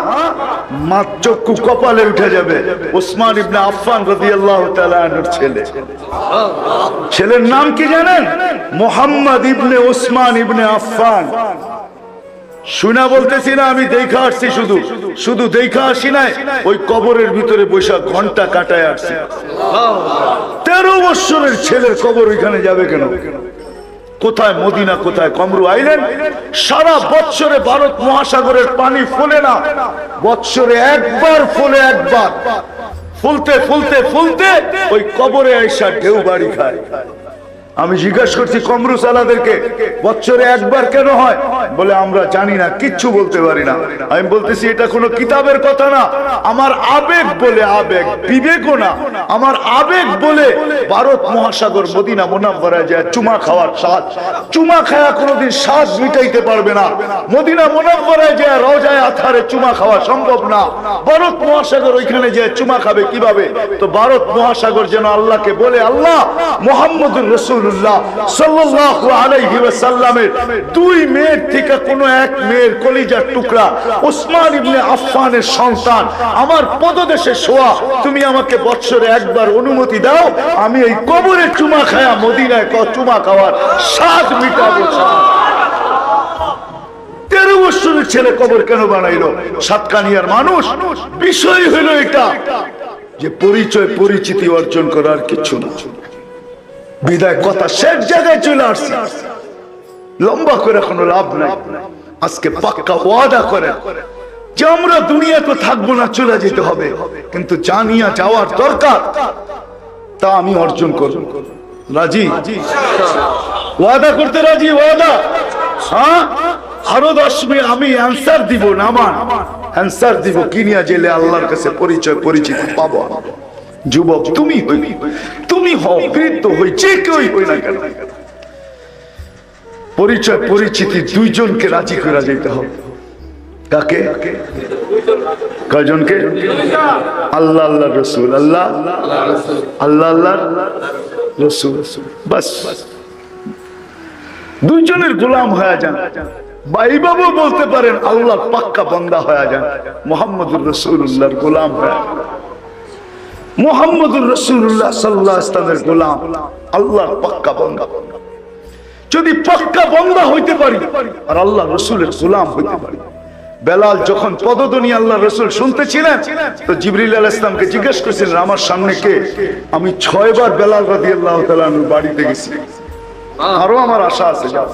Speaker 1: চক্ষু কপালে উঠে যাবে। ওসমান ইবনে আফফান রাদিয়াল্লাহু তাআলা আনহুর ছেলে। ছেলের নাম কি জানেন? মুহাম্মদ ইবনে ওসমান ইবনে আফফান। শুনা বলতেছি না, আমি দেখা আসছি, শুধু দেখা আসি নাই, ওই কবরের ভিতরে বৈশাখ ঘন্টা কাটায় আসছি। 13 বছরের ছেলের কবর ওইখানে যাবে কেন? কোথায় মদিনা, কোথায় কমরু আইল্যান্ড? সারা বছরে ভারত মহাসাগরের পানি ফোলে না, বছরে একবার ফোলে, একবার। ফুলতে ফুলতে ফুলতে ওই কবরে আইসা ঢেউ বাড়ি খায়। আমি জিজ্ঞাসা করছি কমরু সালাদেরকে, বছরে একবার কেন হয়? বলে আমরা জানি না, কিচ্ছু বলতে পারি না। আমি বলতেছি এটা কোনো কিতাবের কথা না, আমার আবেগ বলে, আবেগ, বিবেকও না, আমার আবেগ বলে। ভারত মহাসাগর মদিনা মুনাওয়ারায় যায় চুমা খাওয়ার স্বাদ, চুমা খায়া কোনোদিন স্বাদ মিটাইতে পারবে না। মদিনা মুনাওয়ারায় যায় রওজায়ে আতহারে চুমা খাওয়া সম্ভব না। ভারত মহাসাগর ওইখানে যায় চুমা খাবে কিভাবে? তো ভারত মহাসাগর যেন আল্লাহকে বলে, আল্লাহ, মুহাম্মদুর রাসূলুল্লাহ সাল্লাল্লাহু আলাইহি ওয়াসাল্লামের 2 মেয়ের থেকে কোন এক মেয়ের কলিজার টুকরা ওসমান ইবনে আফফানের সন্তান আমার পদদেশে শোয়া, তুমি আমাকে বছরে একবার অনুমতি দাও, আমি এই কবরে চুমা খায়া মদিনায় চুমা খাওয়ার স্বাদ মিটাবো। 13 বছরের ছেলে কবর কেন বানাইলো? সাতকানিয়ার মানুষ। বিষয় হলো এটা যে পরিচয় পরিচিতি অর্জন করার কিছু না। বিদায় কথা শেষ জায়গায় চলে আসছে, লম্বা করে কোনো লাভ নাই। আজকে পাক্কা ওয়াদা করে যে আমরা দুনিয়াতে থাকবো না, চলে যেতে হবে, কিন্তু জানিয়া যাওয়ার দরকার, তা আমি অর্জন করব। রাজি? ওয়াদা করতে রাজি? ওয়াদা? হ্যাঁ, আরো 10 মিনিট আমি অ্যান্সার দিব, নামান অ্যান্সার দিব, কিনিয়া জেলে আল্লাহর কাছে পরিচয় পরিচিতি পাবো। যুবক তুমি হই, তুমি হও, বৃদ্ধ হই, যে কেউই হই না কেন, পরিচয় পরিচিতি 2 জনকে রাজি করে যেতে হবে। কাকে? কয়জনকে? আল্লাহ আল্লাহ রসুল, আল্লাহ আল্লাহ আল্লাহ রসুল। বাস 2 জনের গোলাম হয়ে যান, বা এইভাবে বলতে পারেন আল্লাহর পাক্কা বান্দা হয়ে যান, মুহাম্মদুর রাসূলুল্লাহর গোলাম হয়ে। মুহাম্মদুর রাসূলুল্লাহ সাল্লাল্লাহু আলাইহি ওয়াসাল্লামের গোলাম, আল্লাহর পাক্কা বান্দা। যদি পাক্কা বান্দা হইতে পারি আর আল্লাহ রাসূলের গোলাম হইতে পারি। বেলাল যখন পদধ্বনি আল্লাহ রাসূল শুনতেছিলেন, তো জিবরিল আলাইহিস সালামকে জিজ্ঞেস করেছিলেন আমার সামনে কে? আমি 6 বার বেলাল রাদিয়াল্লাহু তাআলা আনহুর বাড়িতে গেছি, আরো আমার আশা আছে যাও,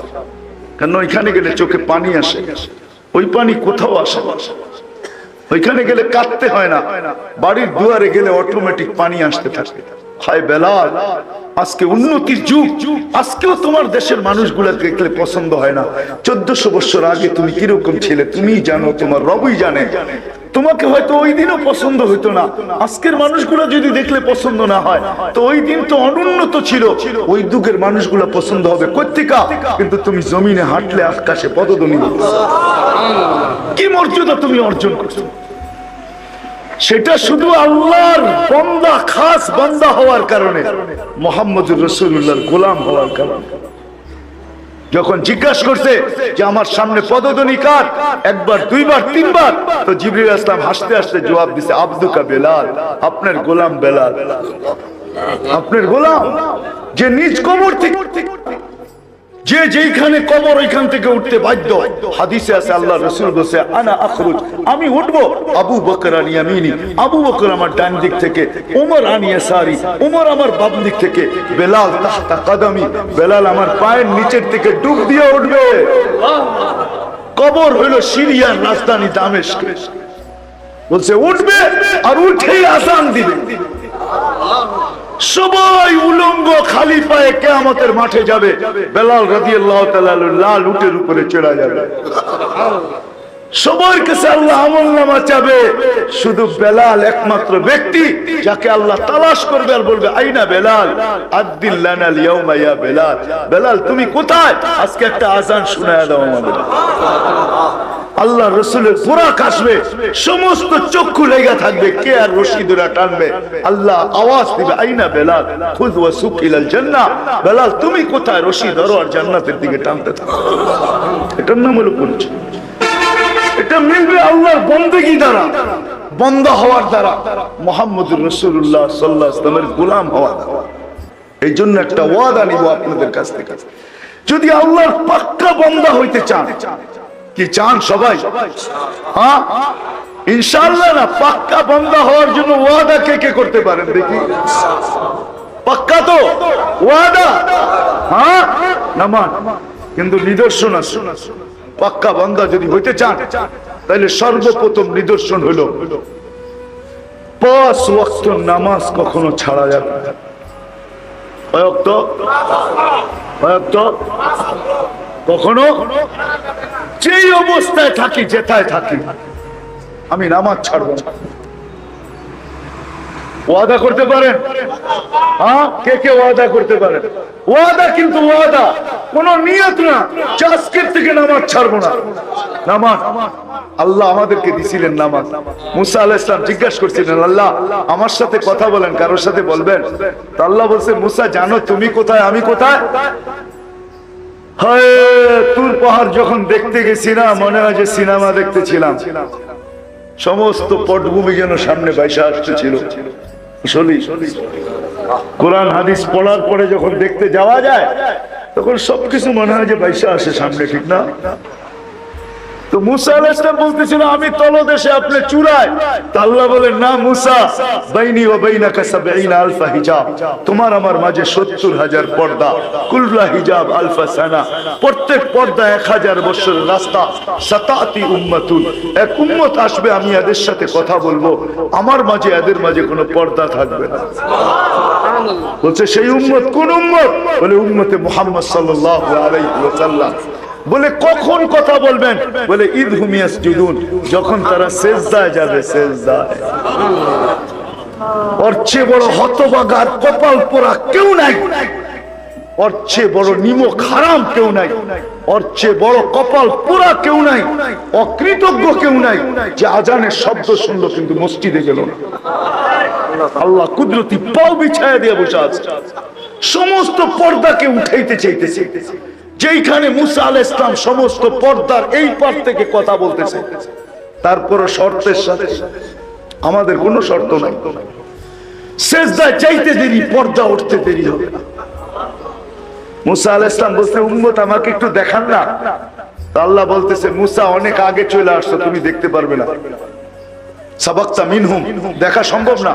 Speaker 1: কারণ ওইখানে গেলে চোখে পানি আসে, ওই পানি কোথাও আসে না। ওইখানে গেলে কাঁদতে হয় না, বাড়ির দুয়ারে গেলে অটোমেটিক পানি আসতে থাকে। হায় বেলাল, আজকে উন্নতির যুগ, আজকেও তোমার দেশের মানুষগুলা দেখলে পছন্দ হয় না। 1400 বছর আগে তুমি কিরকম ছিলে তুমিই জানো, তোমার রবই জানে। তোমাকে হয়তো ওই দিনও পছন্দ হইতো না, আজকের মানুষগুলো যদি দেখলে পছন্দ না হয়, তো ওই দিন তো অনুন্নত ছিল, ওই যুগের মানুষগুলো পছন্দ হবে কর্তিকা। কিন্তু তুমি জমিনে হাঁটলে আকাশে পদধ্বনি, কি মর্যাদা তুমি অর্জন করছো, সেটা শুধু আল্লাহর বান্দা, খাস বান্দা হওয়ার কারণে, মুহাম্মদুর রাসূলুল্লাহর গোলাম হওয়ার কারণে। যখন জিজ্ঞাসা করছে যে আমার সামনে পদধ্বনি কার, একবার, দুইবার, তিনবার, তো জিবরিল আসলাম হাসতে হাসতে জবাব দিছে, আব্দুকা বেলাল, আপনার গোলাম বেলাল, আপনার গোলাম, যে নিজ কবর থেকে, যে যেখানে কবর ওইখান থেকে উঠতে বাধ্য। হাদিসে আছে আল্লাহ রাসূল বলেছে, আনা আখরুজ, আমি উঠবো, আবু বকর আন ইয়ামিনি, আবু বকর আমার ডান দিক থেকে, ওমর আন ইয়াসারি, ওমর আমার বাম দিক থেকে, বেলাল তাহতা কদমি, বেলাল আমার পায়ের নিচের থেকে ডুব দিয়ে উঠবে। কবর হলো সিরিয়ার রাজধানী দামেস্ক, বলছে উঠবে আর উঠেই আযান দিবে। সবাই উলঙ্গ খালি পায়ে কিয়ামতের মাঠে যাবে, বেলাল রাদিয়াল্লাহু তাআলা লাল উটের উপরে চড়া যাবে। সবার কাছে আল্লাহ আমলনামা চাবে, শুধু বেলাল একমাত্র ব্যক্তি যাকে আল্লাহ তালাশ করবে আর বলবে, আইনা বেলাল, আদ্দিন লানাল ইয়াউমা ইয়া বেলাল, বেলাল তুমি কোথায়, আজকে একটা আযান শোনায়া দাও আমাদের। আল্লাহ রাসূলের বুরাক আসবে, সমস্ত চক্ষু লেগে থাকবে, কে আর রশি ধরে টানবে, আল্লাহ আওয়াজ দিবে, আইনা বেলাল, খুদ ওয়া সুক ইলাল জান্নাহ, বেলাল তুমি কোথায়, রশি ধরো আর জান্নাতের দিকে টানতে থাকো। এটার নাম হলো পরিচয়। এটা মিলবে আল্লাহর বন্দেগী দ্বারা, বান্দা হওয়ার দ্বারা, মুহাম্মদুর রাসূলুল্লাহ সাল্লাল্লাহু আলাইহি ওয়াসাল্লামের গোলাম হওয়ার দ্বারা। এই জন্য একটা ওয়াদা নিব আপনাদের কাছ থেকে, যদি আল্লাহর পাক্কা বান্দা হইতে চান, কি চান সবাই? হ্যাঁ ইনশাআল্লাহ। না, পাক্কা বান্দা হওয়ার জন্য ওয়াদা কে কে করতে পারেন দেখি? পাক্কা তো ওয়াদা, হ্যাঁ নামান, কিন্তু নিদর্শন আছে। পাক্কা বান্দা যদি হইতে চান, তাহলে সর্বপ্রথম নিদর্শন হলো 5 ওয়াক্ত নামাজ কখনো ছাড়া যাবে না। কয় ওয়াক্ত? কখনো যেই অবস্থায় থাকি, যেথায় থাকি, আমি নামাজ ছাড়বো না। ওয়াদা করতে পারেন? হ্যাঁ, কে কে ওয়াদা করতে পারেন? ওয়াদা, কিন্তু ওয়াদা কোন নিয়ত না, আজকের থেকে নামাজ ছাড়বো না। নামাজ আল্লাহ আমাদেরকে দিছিলেন নামাজ। মুসা আলাইহিস সালাম জিজ্ঞাসা করছিলেন, আল্লাহ আমার সাথে কথা বলেন, কারোর সাথে বলবেন? তো আল্লাহ বলছে, মুসা জানো তুমি কোথায়, আমি কোথায়? হায়, তুর পাহাড় যখন দেখতে গেছি না, মনে হয় যে সিনেমা দেখতেছিলাম। সমস্ত পটভূমি যেন সামনে বাইসা আসতেছিল। কোরআন হাদিস পড়ার পরে যখন দেখতে যাওয়া যায়, তখন সবকিছু মনে হয় যে বাইসা আসে সামনে, ঠিক না? তো মুসা আলাইহিস সালাম বলতেছিল, আমি তলদেশে, আপনি চূড়ায়। তো আল্লাহ বলেন, না মুসা, বাইনি ওয়া বাইনাকা ৭০,০০০ হিজাব, তোমার আমার মাঝে ৭০,০০০ পর্দা, কুল্লা হিজাব আলফা সানা, প্রত্যেক পর্দা ১০০০ বছরের রাস্তা। সাতাতি উম্মাতুন, এক উম্মত আসবে, আমি এদের সাথে কথা বলবো, আমার মাঝে এদের মাঝে কোনো পর্দা থাকবে না। বলছে সেই উম্মত কোন উম্মত? বলে উম্মতে মুহাম্মদ সাল্লাল্লাহু আলাইহি ওয়াসাল্লাম। বলে কখন কথা বলবেন? বলে ইদহুম ইয়াসজুদুন, যখন তারা সিজদায় যাবে। সিজদায়। ওর চেয়ে বড় হতভাগার কপাল পোড়া কেউ নাই, ওর চেয়ে বড় নিমক হারাম কেউ নাই, ওর চেয়ে বড় কপাল পোড়া কেউ নাই, অকৃতজ্ঞ কেউ নাই, যে আজানের শব্দ শুনলো কিন্তু মসজিদে গেল না। আল্লাহ কুদরতি পাও বিছায়া দিয়ে বসে আছে, সমস্ত পর্দাকে উঠাইতে চাইতেছে। যেইখানে মুসা আলাইহিস সালাম সমস্ত পর্দার এই পার থেকে কথা বলতেছে, তারপরও শর্তের সাথে, আমাদের কোনো শর্ত নাই, সিজদায় যাইতে দেরি, পর্দা উঠতে দেরি হবে না। মুসা আলাইহিস সালাম বলতে, উম্মত আমাকে একটু দেখান না। আল্লাহ বলতেছে, মুসা অনেক আগে চলে আসছো, তুমি দেখতে পারবে না। সাবাক্তা মিনহুম, দেখা সম্ভব না,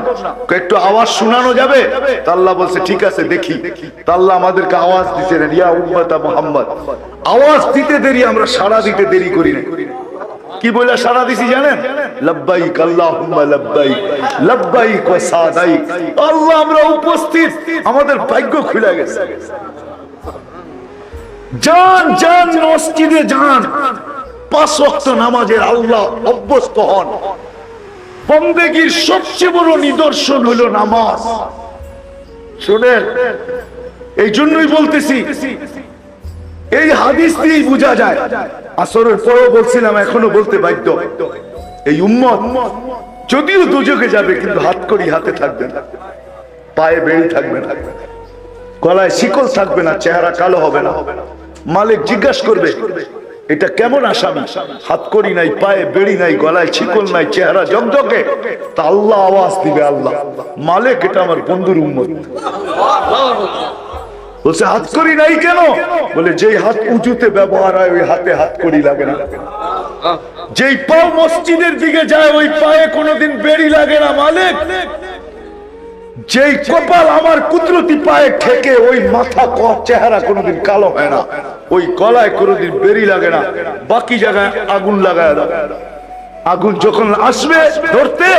Speaker 1: একটু আওয়াজ শোনানো যাবে? আল্লাহ বলছে ঠিক আছে দেখি। আল্লাহ আমাদেরকে আওয়াজ দিচ্ছেন, ইয়া উম্মতা মুহাম্মদ, আওয়াজ দিতে দেরি, আমরা সাড়া দিতে দেরি করি না। কি বলে সাড়া দিছি জানেন? লাব্বাইক আল্লাহুম্মা লাব্বাইক, লাব্বাইক ওয়া সাদাইক। আল্লাহ আমরা উপস্থিত, আমাদের ভাগ্য খুলে গেছে। যান যান মসজিদে যান, 5 ওয়াক্ত নামাজের আল্লাহ অভ্যস্ত হন। বন্দেগীর সবচেয়ে বড় নিদর্শন হলো নামাজ। শুনেন, এই জন্যই বলতেছি, এই হাদিস দিয়েই বোঝা যায়। আসরের পরেও বলছিলাম, এখনো বলতে বাধ্য, এই উম্মত যদিও দুজকে যাবে কিন্তু হাতকড়ি হাতে থাকবে না, পায়ে বেড়ি থাকবে না, গলায় শিকল থাকবে না, চেহারা কালো হবে না। মালিক জিজ্ঞাসা করবে, এটা কেমন আসামি? হাতকড়ি নাই, পায়ে বেড়ি নাই, গলায় শিকল নাই, চেহারা জগজগে। তা আল্লাহ আওয়াজ দিবে, আল্লাহ মালিক, এটা আমার বন্ধুর উম্মত। বলছে হাতকড়ি নাই কেন? বলে যেই হাত উঁচুতে ব্যবহার হয় ওই হাতে হাতকড়ি লাগে না, যেই পা মসজিদের দিকে যায় ওই পায়ে কোনোদিন বেড়ি লাগে না মালিক, যেই কপাল আমার কুদরতি পায়ে ঠেকে ওই মাথা চেহারা কোনোদিন কালো হয় না, ওই গলায় কোনোদিন বেড়ি লাগে না, বাকি জায়গায় আগুন লাগায় দাও। আগুন যখন আসবে ধরতে,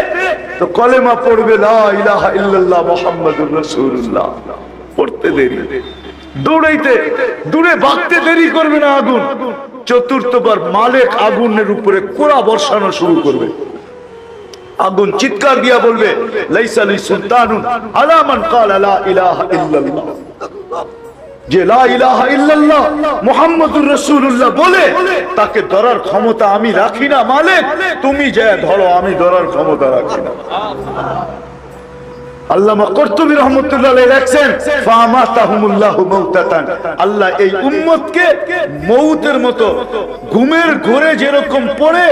Speaker 1: তো কলেমা পড়বে লা ইলাহা ইল্লাল্লাহ মুহাম্মাদুর রাসূলুল্লাহ, পড়তে দেরি, দৌড়াইতে দূরে ভাগতে দেরি করবে না আগুন। চতুর্থবার মালিক আগুনের উপরে কোড়া বর্ষানো শুরু করবে। আগুন চিৎকার দিয়া বলবে, লাইসা লি সুলতানুন আলা মান ক্বালা লা ইলাহা ইল্লাল্লাহ, যে লা ইলাহা ইল্লাল্লাহ মুহাম্মাদুর রাসূলুল্লাহ বলে তাকে ধরার ক্ষমতা আমি রাখি না মালিক, তুমি যা ধরো, আমি ধরার ক্ষমতা রাখি না। আল্লামা কুরতুবী রাহমাতুল্লাহ আলাইহি লেখেন, ফামাতাহুমুল্লাহু মাউতাতান, আল্লাহ এই উম্মতকে মউতের মতো, ঘুমের ঘোরে যেরকম পড়ে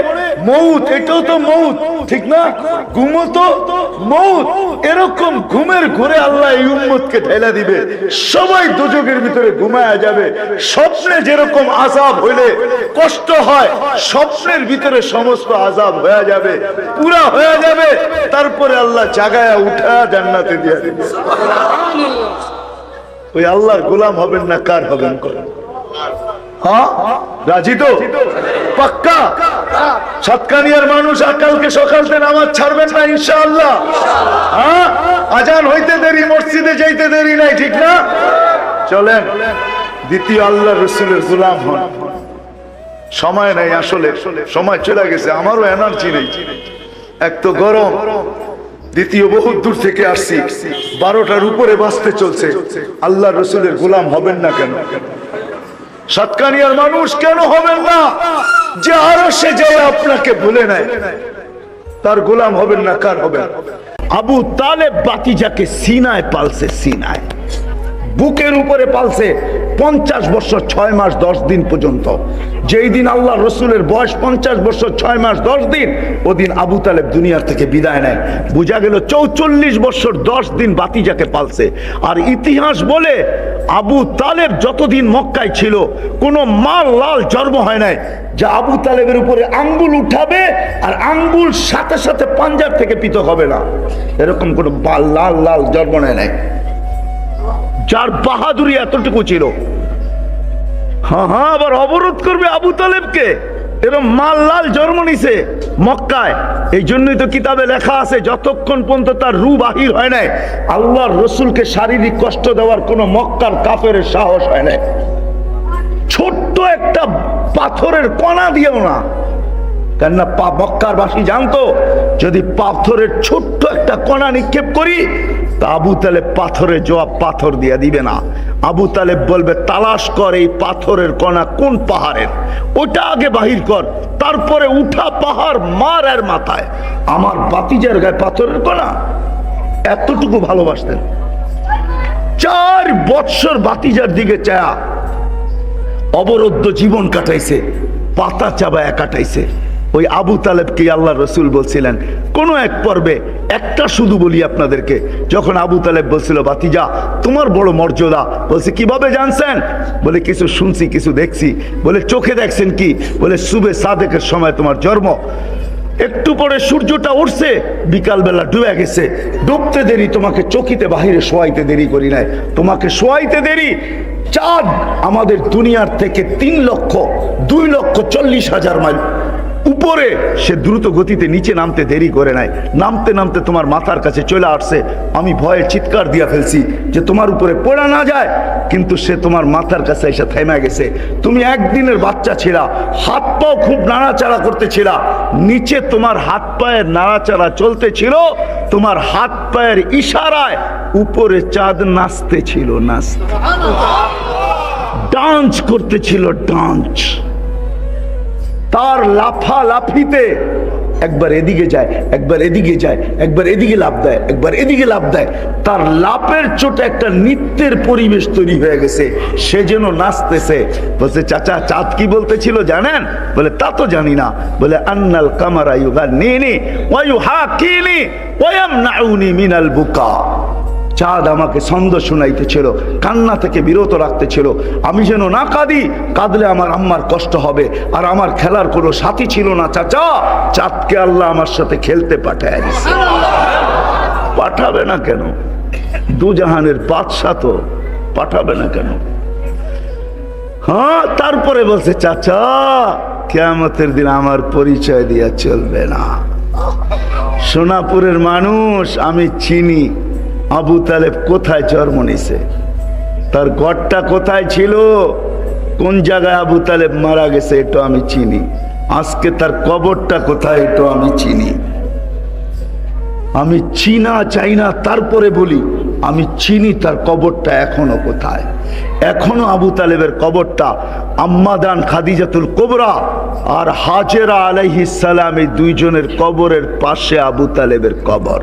Speaker 1: মউত, এটাও তো মউত, ঠিক না? ঘুমও তো মউত, এরকম ঘুমের ঘোরে আল্লাহ এই উম্মতকে ঢেলা দিবে। সবাই দোজখের ভিতরে ঘুমায়া যাবে। স্বপ্নে যেরকম আযাব হইলে কষ্ট হয়, স্বপ্নের ভিতরে সমস্ত আযাব হয়ে যাবে, পুরা হয়ে যাবে। তারপরে আল্লাহ জাগায়া উঠা জান্নাতে দিয়ে দিবে। ওই আল্লাহর গোলাম হবেন না কার হবেন? হ্যাঁ, রাজি তো? পাক্কা? সাতকানিয়ার মানুষ কালকে সকালতে নামাজ ছাড়বেন না ইনশাআল্লাহ? হ্যাঁ, আজান হইতে দেরি, মসজিদে যাইতে দেরি নাই, ঠিক না? চলেন দ্বিতীয় আল্লাহ রসুলের গোলাম হন। সময় নাই, আসলে সময় চলে গেছে, আমারও এনার্জি নেই, এক তো গরম, দ্বিতীয় বহুত দূর থেকে আসছি, 12টার উপরে বাঁচতে চলছে। আল্লাহ রসুলের গোলাম হবেন না কেন? সাতকানিয়ার মানুষ কেন হবেন না? যে আরো সে যায় আপনাকে ভুলে নেয়, তার গোলাম হবেন না কার হবেন? আবু তালেব বাতিজাকে সিনায় পালছে, সিনায়, বুকের উপরে পালছে 50 বছর 6 মাস 10 দিন পর্যন্ত। যেই দিন আল্লাহ রসুলের বয়স 50 বছর 6 মাস 10 দিন, ওদিন আবু তালেব দুনিয়ার থেকে বিদায় নেয়। বোঝা গেল 44 বছর 10 দিন বাতিজাকে পালছে। আর ইতিহাস বলে আবু তালেব যতদিন মক্কায় ছিল কোনো মা লাল জন্ম হয় নাই যা আবু তালেবের উপরে আঙ্গুল উঠাবে আর আঙ্গুল সাথে সাথে পাঞ্জাব থেকে পৃথক হবে না, এরকম কোনো লাল লাল জন্ম নেয় নাই, যার বাহাদুরি এতটুকু ছিল। হ্যাঁ, আবার অবরোধ করবে আবু তালেবকে, এরকম মাল লাল জন্ম নিছে মক্কায়। এই জন্যই তো কিতাবে লেখা আছে, যতক্ষণ পর্যন্ত তার রূহ বাহির হয় নাই আল্লাহর রসুলকে শারীরিক কষ্ট দেওয়ার কোন মক্কার কাফেরের সাহস হয় নাই। ছোট্ট একটা পাথরের কণা দিও না, কেননা মক্কার বাসী জানতো যদি পাথরের ছোট্ট একটা কণা নিক্ষেপ করি তা আবু তালেব পাথরের জবাব পাথর দিয়ে দিবে না। আবু তালেব বলবে, তালাশ কর এই পাথরের কণা কোন পাহাড়ের, ওটা আগে বাহির কর, তারপরে উঠা পাহাড় মার এর মাথায়। আমার বাতিজার গায়ে পাথরের কণা, এতটুকু ভালোবাসতেন। 4 বৎসর বাতিজার দিকে চায়া অবরুদ্ধ জীবন কাটাইছে, পাতা চাবায়া কাটাইছে। ওই আবু তালেবকে আল্লাহ রসুল বলছিলেন কোন এক পর্বে, একটা শুধু বলি আপনাদেরকে, যখন আবু তালেব বলছিল বাতিজা তোমার বড় মর্যাদা, বলছে কিভাবে জানছেন? বলে কিছু শুনছি, কিছু দেখছি। বলে চোখে দেখছেন কি? বলে সুবে সাদেকের সময় তোমার জন্ম, একটু পরে সূর্যটা উঠছে, বিকালবেলা ডুবে গেছে, ডুবতে দেরি, তোমাকে চকিতে বাহিরে শোয়াইতে দেরি করি নাই, তোমাকে শোয়াইতে দেরি। চাঁদ আমাদের দুনিয়ার থেকে 3,02,40,000 মাইল উপরে উপরে, সে দ্রুত গতিতে নিচে নামতে দেরি করে নাই, নামতে নামতে তোমার মাথার কাছে চলে আসছে। আমি ভয়ে চিৎকার দিয়া ফেলছি যে তোমার উপরে পড়া না যায়, কিন্তু সে তোমার মাথার কাছে এসে থেমে গেছে। তুমি একদিনের বাচ্চা ছিলা, হাত পাও খুব নাড়াচাড়া করতেছিলা, নিচে তোমার হাত পায়ের নাড়াচাড়া চলতেছিল, তোমার হাত পায়ের ইশারায় উপরে চাঁদ নাচতেছিল, ডান্স করতেছিল, ডান্স। তার লাফালাফিতে একবার এদিকে যায়, একবার এদিকে যায়, একবার এদিকে লাফ দেয়, একবার এদিকে লাফ দেয়। তার লাফের চোটে একটা নৃত্যের পরিবেশ তৈরি হয়ে গেছে, সে যেন নাচতেছে। বলছে, চাচা চাঁদ কি বলতেছিল জানেন? বলে, তা তো জানি না। বলে, আন্নাল কামারা ইউগান্নিনি ওয়া ইউহাকিনি ওয়া ইয়ামনাউনি মিনাল বুকা। চাঁদ আমাকে ছন্দ শোনাইতেছিল, কান্না থেকে বিরত রাখতেছিল। আমি যেন না কাঁদি, কাঁদলে আমার আম্মার কষ্ট হবে, আর আমার খেলার কোনো সাথী ছিল না। চাচা, চাঁদকে আল্লাহ আমার সাথে খেলতে পাঠায় দিছে। পাঠাবে না কেন? দুজাহানের বাদশা তো, পাঠাবে না কেন? হ্যাঁ, তারপরে বলছে, চাচা কিয়ামতের দিন আমার পরিচয় দিয়া চলবে না। সোনাপুরের মানুষ আমি চিনি আবু তালেব কোথায় জন্ম নিছে, তার ঘরটা কোথায় ছিল, কোন জায়গায় আবু তালেব মারা গেছে, এটা আমি চিনি। আজকে তার কবরটা কোথায়, এটা আমি চিনি। আমি চিনা চাই না, তারপরে বলি আমি চিনি তার কবরটা এখনো কোথায়। এখনো আবু তালেবের কবরটা আম্মাদান খাদিজাতুল কুবরা আর হাজেরা আলাইহিস সালাম, এই দুইজনের কবরের পাশে আবু তালেবের কবর,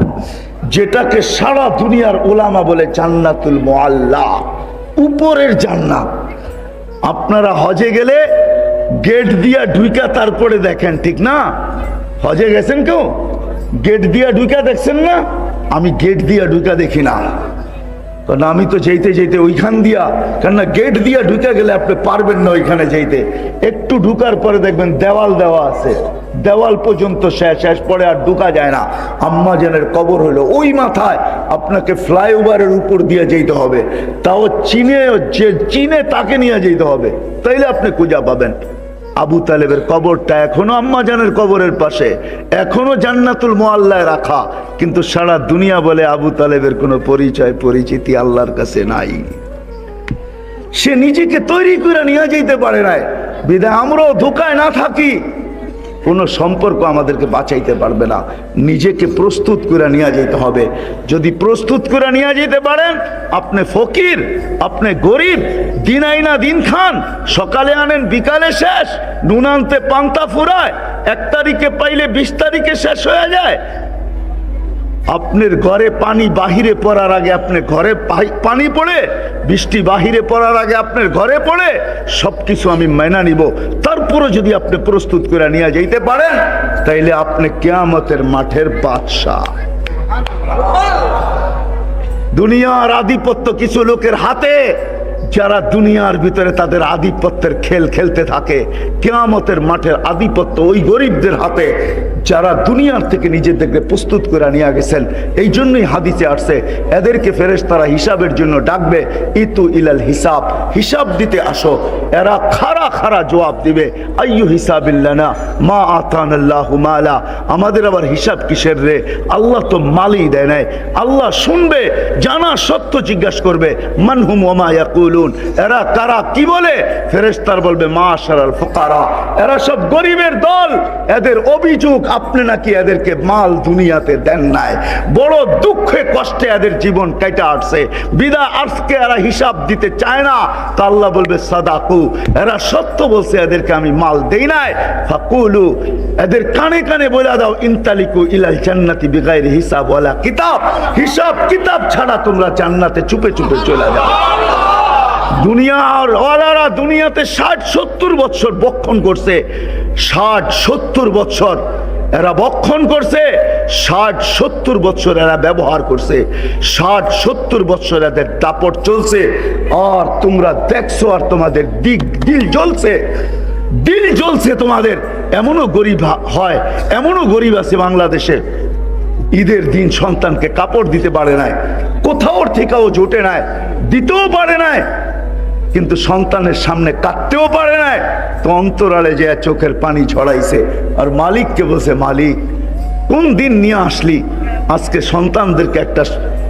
Speaker 1: যেটাকে সারা দুনিয়ার উলামা বলে জান্নাতুল মুআল্লা, উপরের জান্নাত। আপনারা হজে গেলে গেট দিয়া ঢুইকা তারপরে দেখেন, ঠিক না? হজে গেছেন কেউ? গেট দিয়া ঢুইকা দেখছেন না? আমি গেট দিয়া ঢুইকা দেখি না, কারণ আমি তো যেতে যেতে ওইখান দিয়া, কেননা গেট দিয়া ঢুকে গেলে আপনি পারবেন না ওইখানে যেতে। একটু ঢুকার পরে দেখবেন দেওয়াল দেওয়া আছে, দেওয়াল পর্যন্ত শেষ পরে আর ঢুকা যায় না। আম্মা জানের কবর হলো ওই মাথায়, আপনাকে ফ্লাইওভারের উপর দিয়ে যেতে হবে, তাও চিনে তাকে নিয়ে যেতে হবে, তাইলে আপনি খুঁজা পাবেন। আবু তালেবের কবরটা এখনো আম্মা জানের কবরের পাশে, এখনো জান্নাতুল মুআল্লায় রাখা, কিন্তু সারা দুনিয়া বলে আবু তালেবের কোনো পরিচয় পরিচিতি আল্লাহর কাছে নাই। সে নিজেকে তৈরি করে নিয়ে যেতে পারে নাই, বিধায় আমরাও ধোকায় না থাকি, কোনো সম্পর্ক আমাদেরকে বাঁচাইতে পারবে না। নিজেকে প্রস্তুত করে নিয়ে যেতে হবে। যদি প্রস্তুত করে নিয়ে যেতে পারেন, আপনি ফকির, আপনি গরিব, দিন আইনা দিন খান, সকালে আনেন বিকালে শেষ, নুন আনতে পান্তা ফুরায়, 1 তারিখে পাইলে 20 তারিখে শেষ হয়ে যায়। আপনার ঘরে পানি বাহিরে পড়ার আগে আপনার ঘরে পানি পড়ে, বৃষ্টি বাহিরে পড়ার আগে আপনার ঘরে পড়ে, সবকিছু আমি মাইনা নিব। তারপরে যদি আপনি প্রস্তুত করে নিয়ে যাইতে পারেন, তাইলে আপনি কিয়ামতের মাঠের বাদশা। দুনিয়ার আধিপত্য কিছু লোকের হাতে, যারা দুনিয়ার ভিতরে তাদের আধিপত্যের খেল খেলতে থাকে। কিয়ামতের মাঠের আধিপত্য ওই গরিবদের হাতে, যারা দুনিয়ার থেকে নিজেদেরকে প্রস্তুত করে নিয়ে গেছেন। এই জন্যই হাদিসে আসছে, এদেরকে ফেরেশতারা হিসাবের জন্য ডাকবে, ইতু ইলাল হিসাব, হিসাব দিতে আসো। এরা খাড়া খাড়া জবাব দিবে, আইয়ু হিসাবিল্লানা মা আতানাল্লাহু মালা, আমাদের আবার হিসাব কিসের রে, আল্লাহ তো মালই দেয় নাই। আল্লাহ শুনবে, জানা সত্য জিজ্ঞাসা করবে, মানহুম ওয়া মা ইয়াকুলুন, এরা কারা, কি বলে? ফেরেশতারা বলবে মাশারাল ফুকারা, এরা সব গরিবের দল। এদের অভিযোগ আপনি নাকি এদেরকে মাল দুনিয়াতে দেন নাই, বড় দুঃখে কষ্টে এদের জীবন কেটে আসছে, বিদায় আজকে এরা হিসাব দিতে চায় না। তা আল্লাহ বলবে সাদাকু, এরা সত্য বলছে, এদেরকে আমি মাল দেই নাই। ফাকুলু, এদের কানে কানে বলে দাও, ইনতালিকু ইলাল জান্নাতি বিগাইরি হিসাব ওয়ালা কিতাব, হিসাব কিতাব ছাড়া তোমরা জান্নাতে চুপে চুপে চলে যাও। দুনিয়ার ওয়ালারা দুনিয়াতে 60-70 বছর বক্ষণ করছে, 60-70 বছর এরা বক্ষণ করছে, 60-70 বছর এরা ব্যবহার করছে, 60-70 বছর এদের দাপট চলছে। আর তোমরা দেখছো, আর তোমাদের দিল জ্বলছে, দিল জ্বলছে তোমাদের। এমনও গরিব হয়, এমনও গরিব আছে বাংলাদেশে, ঈদের দিন সন্তানকে কাপড় দিতে পারে নাই, কোথাও থেকেও জোটে নাই, দিতেও পারে নাই, কিন্তু সন্তানের সামনে কাটতেও পারে নাই। এত অন্তরালে যে চোখের পানি ঝরাইছে, আর মালিককে বলছে, মালিক কোন দিন নিয়ে আসলি, আজকে সন্তানদেরকে একটা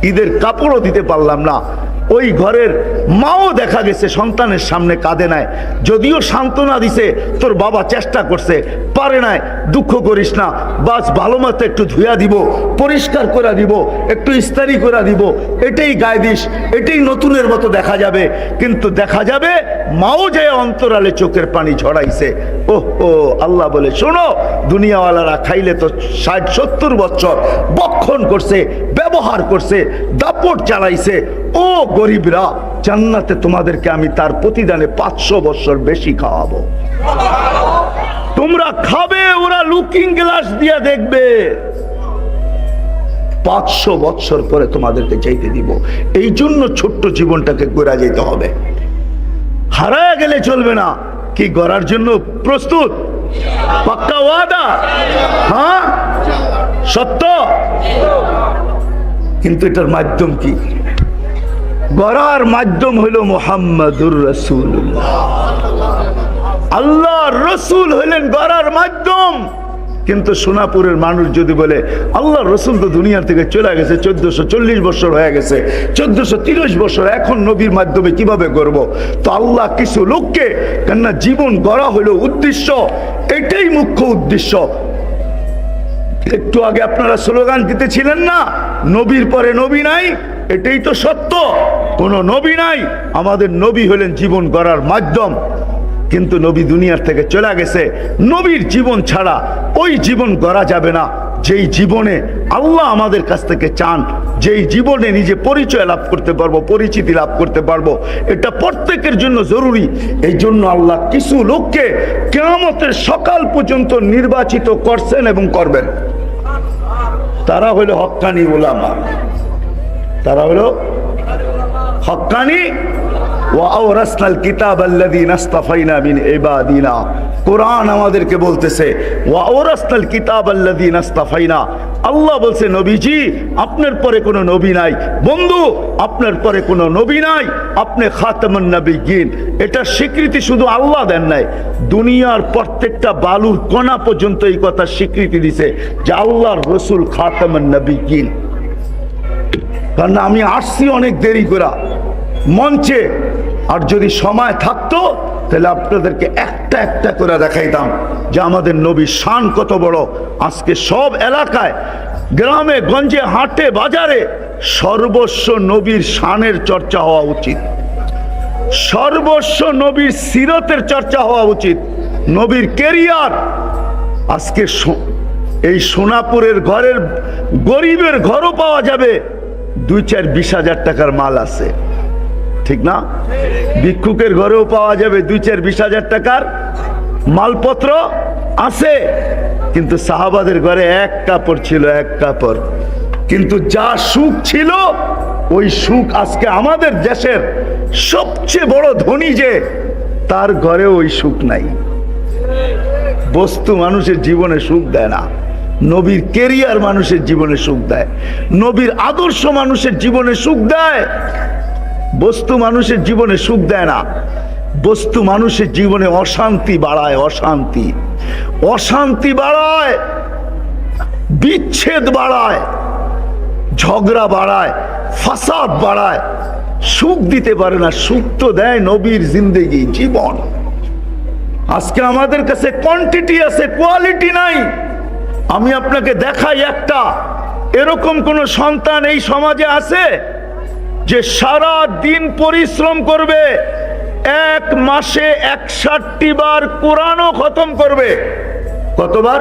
Speaker 1: ঈদের কাপড়ও দিতে পারলাম না। ওই ঘরের মাও দেখা গেছে সন্তানের সামনে কাঁদে নাই, যদিও সান্ত্বনা দিছে, তোর বাবা চেষ্টা করছে, পারে নাই, দুঃখ করিস না, বাস ভালো মতো একটু ধুয়া দিব, পরিষ্কার করে দিব, একটু ইস্তারি করে দিব, এটাই গায়ে দিস, এটাই নতুনের মতো দেখা যাবে। কিন্তু দেখা যাবে মাও যায় অন্তরালে চোখের পানি ঝরাইছে। ওহ ও আল্লাহ বলে, শোনো, দুনিয়াওয়ালারা খাইলে তো 60-70 বছর বক্ষণ করছে, ব্যবহার করছে, দাপট চালাইছে। ও গরিবরা, জান্নাতে তোমাদেরকে আমি তার প্রতিদানে 500 বছর বেশি খাওয়াবো। তোমরা খাবে, ওরা লুকিং গ্লাস দিয়ে দেখবে। 500 বছর পরে তোমাদেরকে চাইতে দিব। এই জন্য ছোট্ট জীবনটাকে গড়া যেতে হবে, হারায় গেলে চলবে না। কি গড়ার জন্য প্রস্তুত? পাক্কা ওয়াদা? হ্যাঁ, সত্য। কিন্তু এটার মাধ্যম কি? গড়ার মাধ্যম হইল মুহাম্মাদুর রাসূলুল্লাহ। আল্লাহর রাসূল হইলেন গড়ার মাধ্যম। কিন্তু সোনাপুরের মানুষ যদি বলে, আল্লাহর রাসূল তো দুনিয়ার থেকে চলে গেছে, 1440 বছর হয়ে গেছে, 1430 বছর, এখন নবীর মাধ্যমে কিভাবে গড়ব? তো আল্লাহ কিছু লোককে, কেননা জীবন গড়া হইল উদ্দেশ্য, এটাই মুখ্য উদ্দেশ্য। একটু আগে আপনারা স্লোগান দিতেছিলেন না, নবীর পরে নবী নাই, এটাই তো সত্য। কোন নবী নাই, আমাদের নবী হলেন জীবন গড়ার মাধ্যম। কিন্তু নবী দুনিয়ার থেকে চলে গেছে, নবীর জীবন ছাড়া ওই জীবন গড়া যাবে না যেই জীবনে আল্লাহ আমাদের কাছ থেকে চান, যেই জীবনে নিজে পরিচয় লাভ করতে পারবো, পরিচিতি লাভ করতে পারবো। এটা প্রত্যেকের জন্য জরুরি। এই জন্য আল্লাহ কিছু লোককে কিয়ামতের সকাল পর্যন্ত নির্বাচিত করছেন এবং করবেন। তারা হলো হক্কানি উলামা, তারা হলো হক্কানি। ওয়াওরাসনাল কিতাবাল্লাযীনা ইসতাফাইনা মিন ইবাদিনা। কোরআন আমাদেরকে বলতেছে, ওয়াওরাসনাল কিতাবাল্লাযীনা ইসতাফাইনা। আল্লাহ বলছে, নবীজি আপনার পরে কোনো নবী নাই, বন্ধু আপনার পরে কোনো নবী নাই, আপনি খাতামুন নবিয়্যিন। এটা স্বীকৃতি শুধু আল্লাহ দেন নাই, দুনিয়ার প্রত্যেকটা বালুর কণা পর্যন্ত এই কথা স্বীকৃতি দিছে যে আল্লাহর রাসূল খাতামুন নবিয়্যিন। কারণ আমি আসছি অনেক দেরি করে মঞ্চে, আর যদি সময় থাকতো তাহলে আপনাদেরকে একটা একটা করে দেখাইতাম যে আমাদের নবীর শান কত বড়। আজকে সব এলাকায়, গ্রামে গঞ্জে, হাটে বাজারে সর্বস্ব নবীর শানের চর্চা হওয়া উচিত, সর্বস্ব নবীর সিরতের চর্চা হওয়া উচিত, নবীর কেরিয়ার। আজকে এই সোনাপুরের ঘরের গরিবের ঘরও পাওয়া যাবে 2-4-20 হাজার টাকার মাল আছে, ঠিক না? ভিক্ষুকের ঘরেও পাওয়া যাবে 2-4-20 হাজার টাকার মালপত্র আছে। কিন্তু সাহাবাদের ঘরে এক কাপড় ছিল, এক কাপড়। কিন্তু যা সুখ ছিল, ওই সুখ আজকে আমাদের দেশের সবচেয়ে বড় ধনী যে, তার ঘরে ওই সুখ নাই। বস্তু মানুষের জীবনে সুখ দেয় না, নবীর কেরিয়ার মানুষের জীবনে সুখ দেয়, নবীর আদর্শ মানুষের জীবনে সুখ দেয়। বস্তু মানুষের জীবনে সুখ দেয় না, বস্তু মানুষের জীবনে অশান্তি বাড়ায়, অশান্তি, অশান্তি বাড়ায়, বিচ্ছেদ বাড়ায়, ঝগড়া বাড়ায়, ফাসাদ বাড়ায়, সুখ দিতে পারে না। সুখ তো দেয় নবীর জিন্দেগি, জীবন। আজকে আমাদের কাছে কোয়ান্টিটি আছে, কোয়ালিটি নাই। আমি আপনাকে দেখাই একটা, এরকম কোন সন্তান এই সমাজে আছে যে সারা দিন পরিশ্রম করবে, এক মাসে 61 বার কোরআনও খতম করবে? কতবার?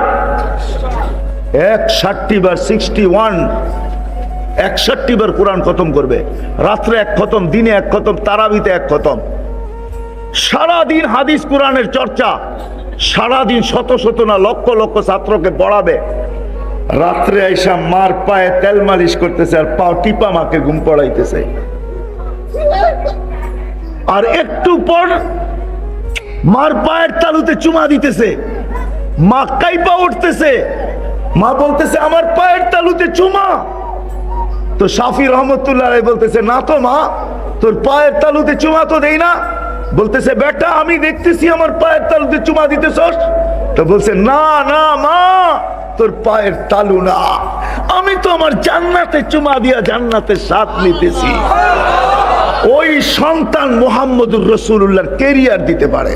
Speaker 1: 61 বার, 61, 61 বার কোরআন খতম করবে। রাত্রে এক খতম, দিনে এক খতম, তারাবিতে এক খতম। সারাদিন হাদিস কোরআনের চর্চা, সারাদিন শত শত না লক্ষ লক্ষ ছাত্রকে পড়াবে। রাত্রে আইসা মার পায়ে তেল মালিশ করতেছে আর পাও টিপা মাকে ঘুম পড়াইতেছে। আর একটু পর মার পায়ের তালুতে চুমা দিতেছে, মা কাইপা উঠতেছে, মা বলতেছে আমার পায়ের তালুতে চুমা। তো শাফি রহমতুল্লাহ বলতেছে, না তো মা, তোর পায়ের তালুতে চুমা তো দেই না, বলতেছে বেটা আমি দেখতেছি আমার পায়ের তালুতে চুমা দিতেছস। তো বলছে না না মা, তোর পায়ের তালু না, আমি তো আমার জান্নাতে চুমা দিয়া জান্নাতের স্বাদ নিতেছি। ওই সন্তান মুহাম্মদুর রাসূলুল্লাহর ক্যারিয়ার দিতে পারে।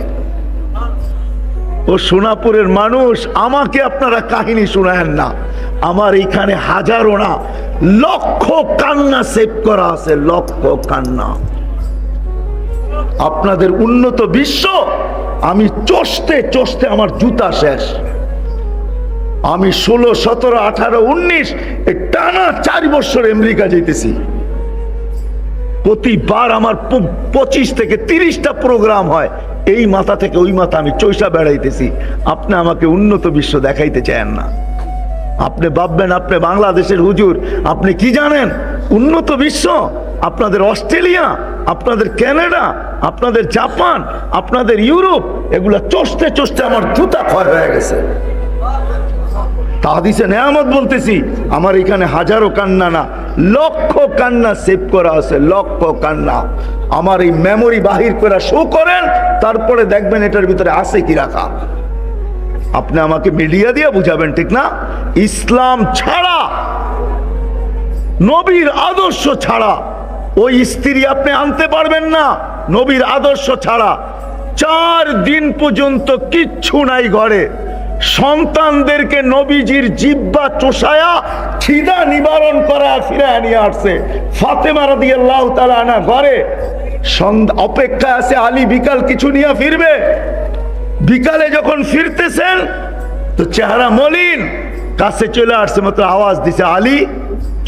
Speaker 1: ও সোনাপুরের মানুষ, আমাকে আপনারা কাহিনী শোনায়েন না, আমার এখানে হাজারো না লক্ষ কান্না সেভ করা আছে, লক্ষ কান্না। আপনাদের উন্নত বিশ্ব, আমি চষতে চষতে আমার জুতা শেষ। আমি 16, 17, 18, 19 টানা 4 বছর আমেরিকা যেতেছি। প্রতিবার আমার 25 থেকে 30টা প্রোগ্রাম হয়, এই মাথা থেকে ওই মাথা আমি চৈষা বেড়াইতেছি। আপনি আমাকে উন্নত বিশ্ব দেখাইতে চান না। আপনি ভাববেন আপনি বাংলাদেশের হুজুর, আপনি কি জানেন উন্নত বিশ্ব? আপনাদের অস্ট্রেলিয়া, আপনাদের কানাডা, আপনাদের জাপান, আপনাদের ইউরোপ, এগুলা চষতে চষতে আমার জুতা ক্ষয় হয়ে গেছে। হাদিসে নেয়ামত বলতেছি, আমার এখানে হাজারো কান্না না লক্ষ কান্না সেভ করা আছে, লক্ষ কান্না। আমার এই মেমোরি বাহির করে শো করেন, তারপরে দেখবেন এটার ভিতরে আছে কি রাখা। আপনি আমাকে মিডিয়া দিয়ে বুঝাবেন, ঠিক না? ইসলাম ছাড়া, নবীর আদর্শ ছাড়া ওই স্ত্রী আপনি আনতে পারবেন না। নবীর আদর্শ ছাড়া 4 দিন পর্যন্ত কিচ্ছু নাই ঘরে। সন্তানদেরকে নবীজির জিহ্বা চোষায়া খিদা নিবারণ করা ফিরায় নিয়ে আসছে। ফাতেমা রাদিয়াল্লাহু তাআলা আনহা ঘরে অপেক্ষা আছে, আলী বিকাল কিছু নিয়ে ফিরবে। বিকালে যখন ফিরতেছেন তো চেহারা মলিন, কাছে চলে আসছে, মাত্র আওয়াজ দিছে আলী,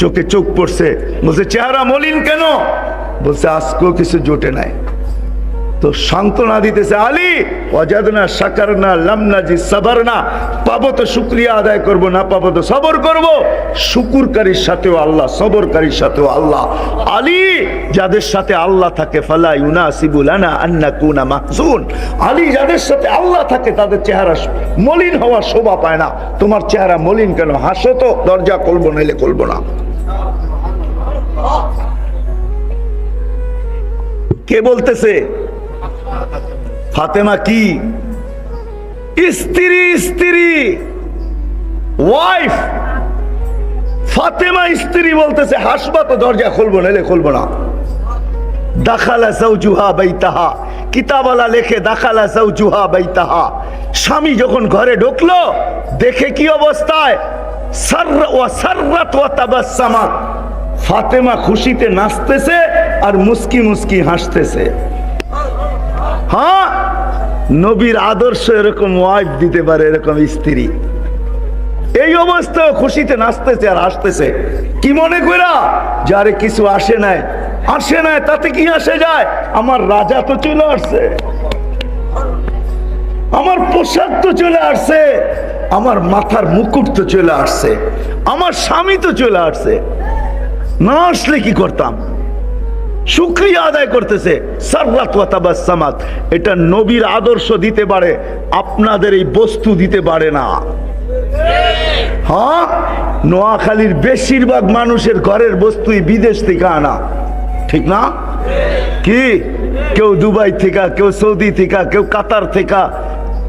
Speaker 1: চোখে চোখ পড়ছে। বলছে চেহারা মলিন কেন? বলছে আজকেও কিছু জোটে নাই। তো সান্ত্বনা দিতেছে, আলী ওয়াজাদনা শাকারনা লাম নাজি সাবরনা, পাবো তো শুকরিয়া আদায় করব, না পাবো তো সবর করব। শুকুরকারীর সাথেও আল্লাহ, সবরকারীর সাথেও আল্লাহ। আলী যাদের সাথে আল্লাহ থাকে, ফালা ইউনাসিবু লানা আন নাকুনা মাহজুন, আলী যাদের সাথে আল্লাহ থাকে তাদের চেহারা মলিন হওয়া শোভা পায় না। তোমার চেহারা মলিন কেন? হাসো তো, দরজা খুলবো নাইলে খুলবো না। কে বলতেছে? ফাতেমা কি স্ত্রী, স্ত্রী ওয়াইফ। ফাতেমা স্ত্রী বলতেছে হাসবা তো, দরজা খুলবো নাইলে খুলবো না। দাখালা যাওজুহা বাইতাহা, কিতাবওয়ালা লেখে দাখালা যাওজুহা বাইতাহা। স্বামী যখন ঘরে ঢুকলো, দেখে কি অবস্থায়, সাররাত ওয়া তাবাসসামাত, ফাতেমা খুশিতে নাচতেছে আর মুস্কি মুস্কি হাসতেছে। হ্যাঁ, নবীর আদর্শ এরকম ওয়াইফ দিতে পারে, এরকম স্ত্রী। এই অবস্থায় খুশিতে নাচতেছে আর হাসতেছে। কি মনে করা? যারে কিছু আসে নাই, আসে নাই, তাতে কি আসে যায়? আমার রাজা তো চলে আসছে, আমার পোশাক তো চলে আসছে, আমার মাথার মুকুট তো চলে আসছে, আমার স্বামী তো চলে আসছে। না আসলে কি করতাম? শুকরিয়া আদায় করতেছে। সাররাত ওয়া তাবাসসামাত, এটা নবীর আদর্শ দিতে পারে, আপনাদের এই বস্তু দিতে পারে না। হ্যাঁ, নোয়াখালীর বেশিরভাগ মানুষের ঘরের বস্তুই বিদেশ থেকে আনা, ঠিক না? কি কেউ দুবাই থেকে, কেউ সৌদি থেকে, কেউ কাতার থেকে,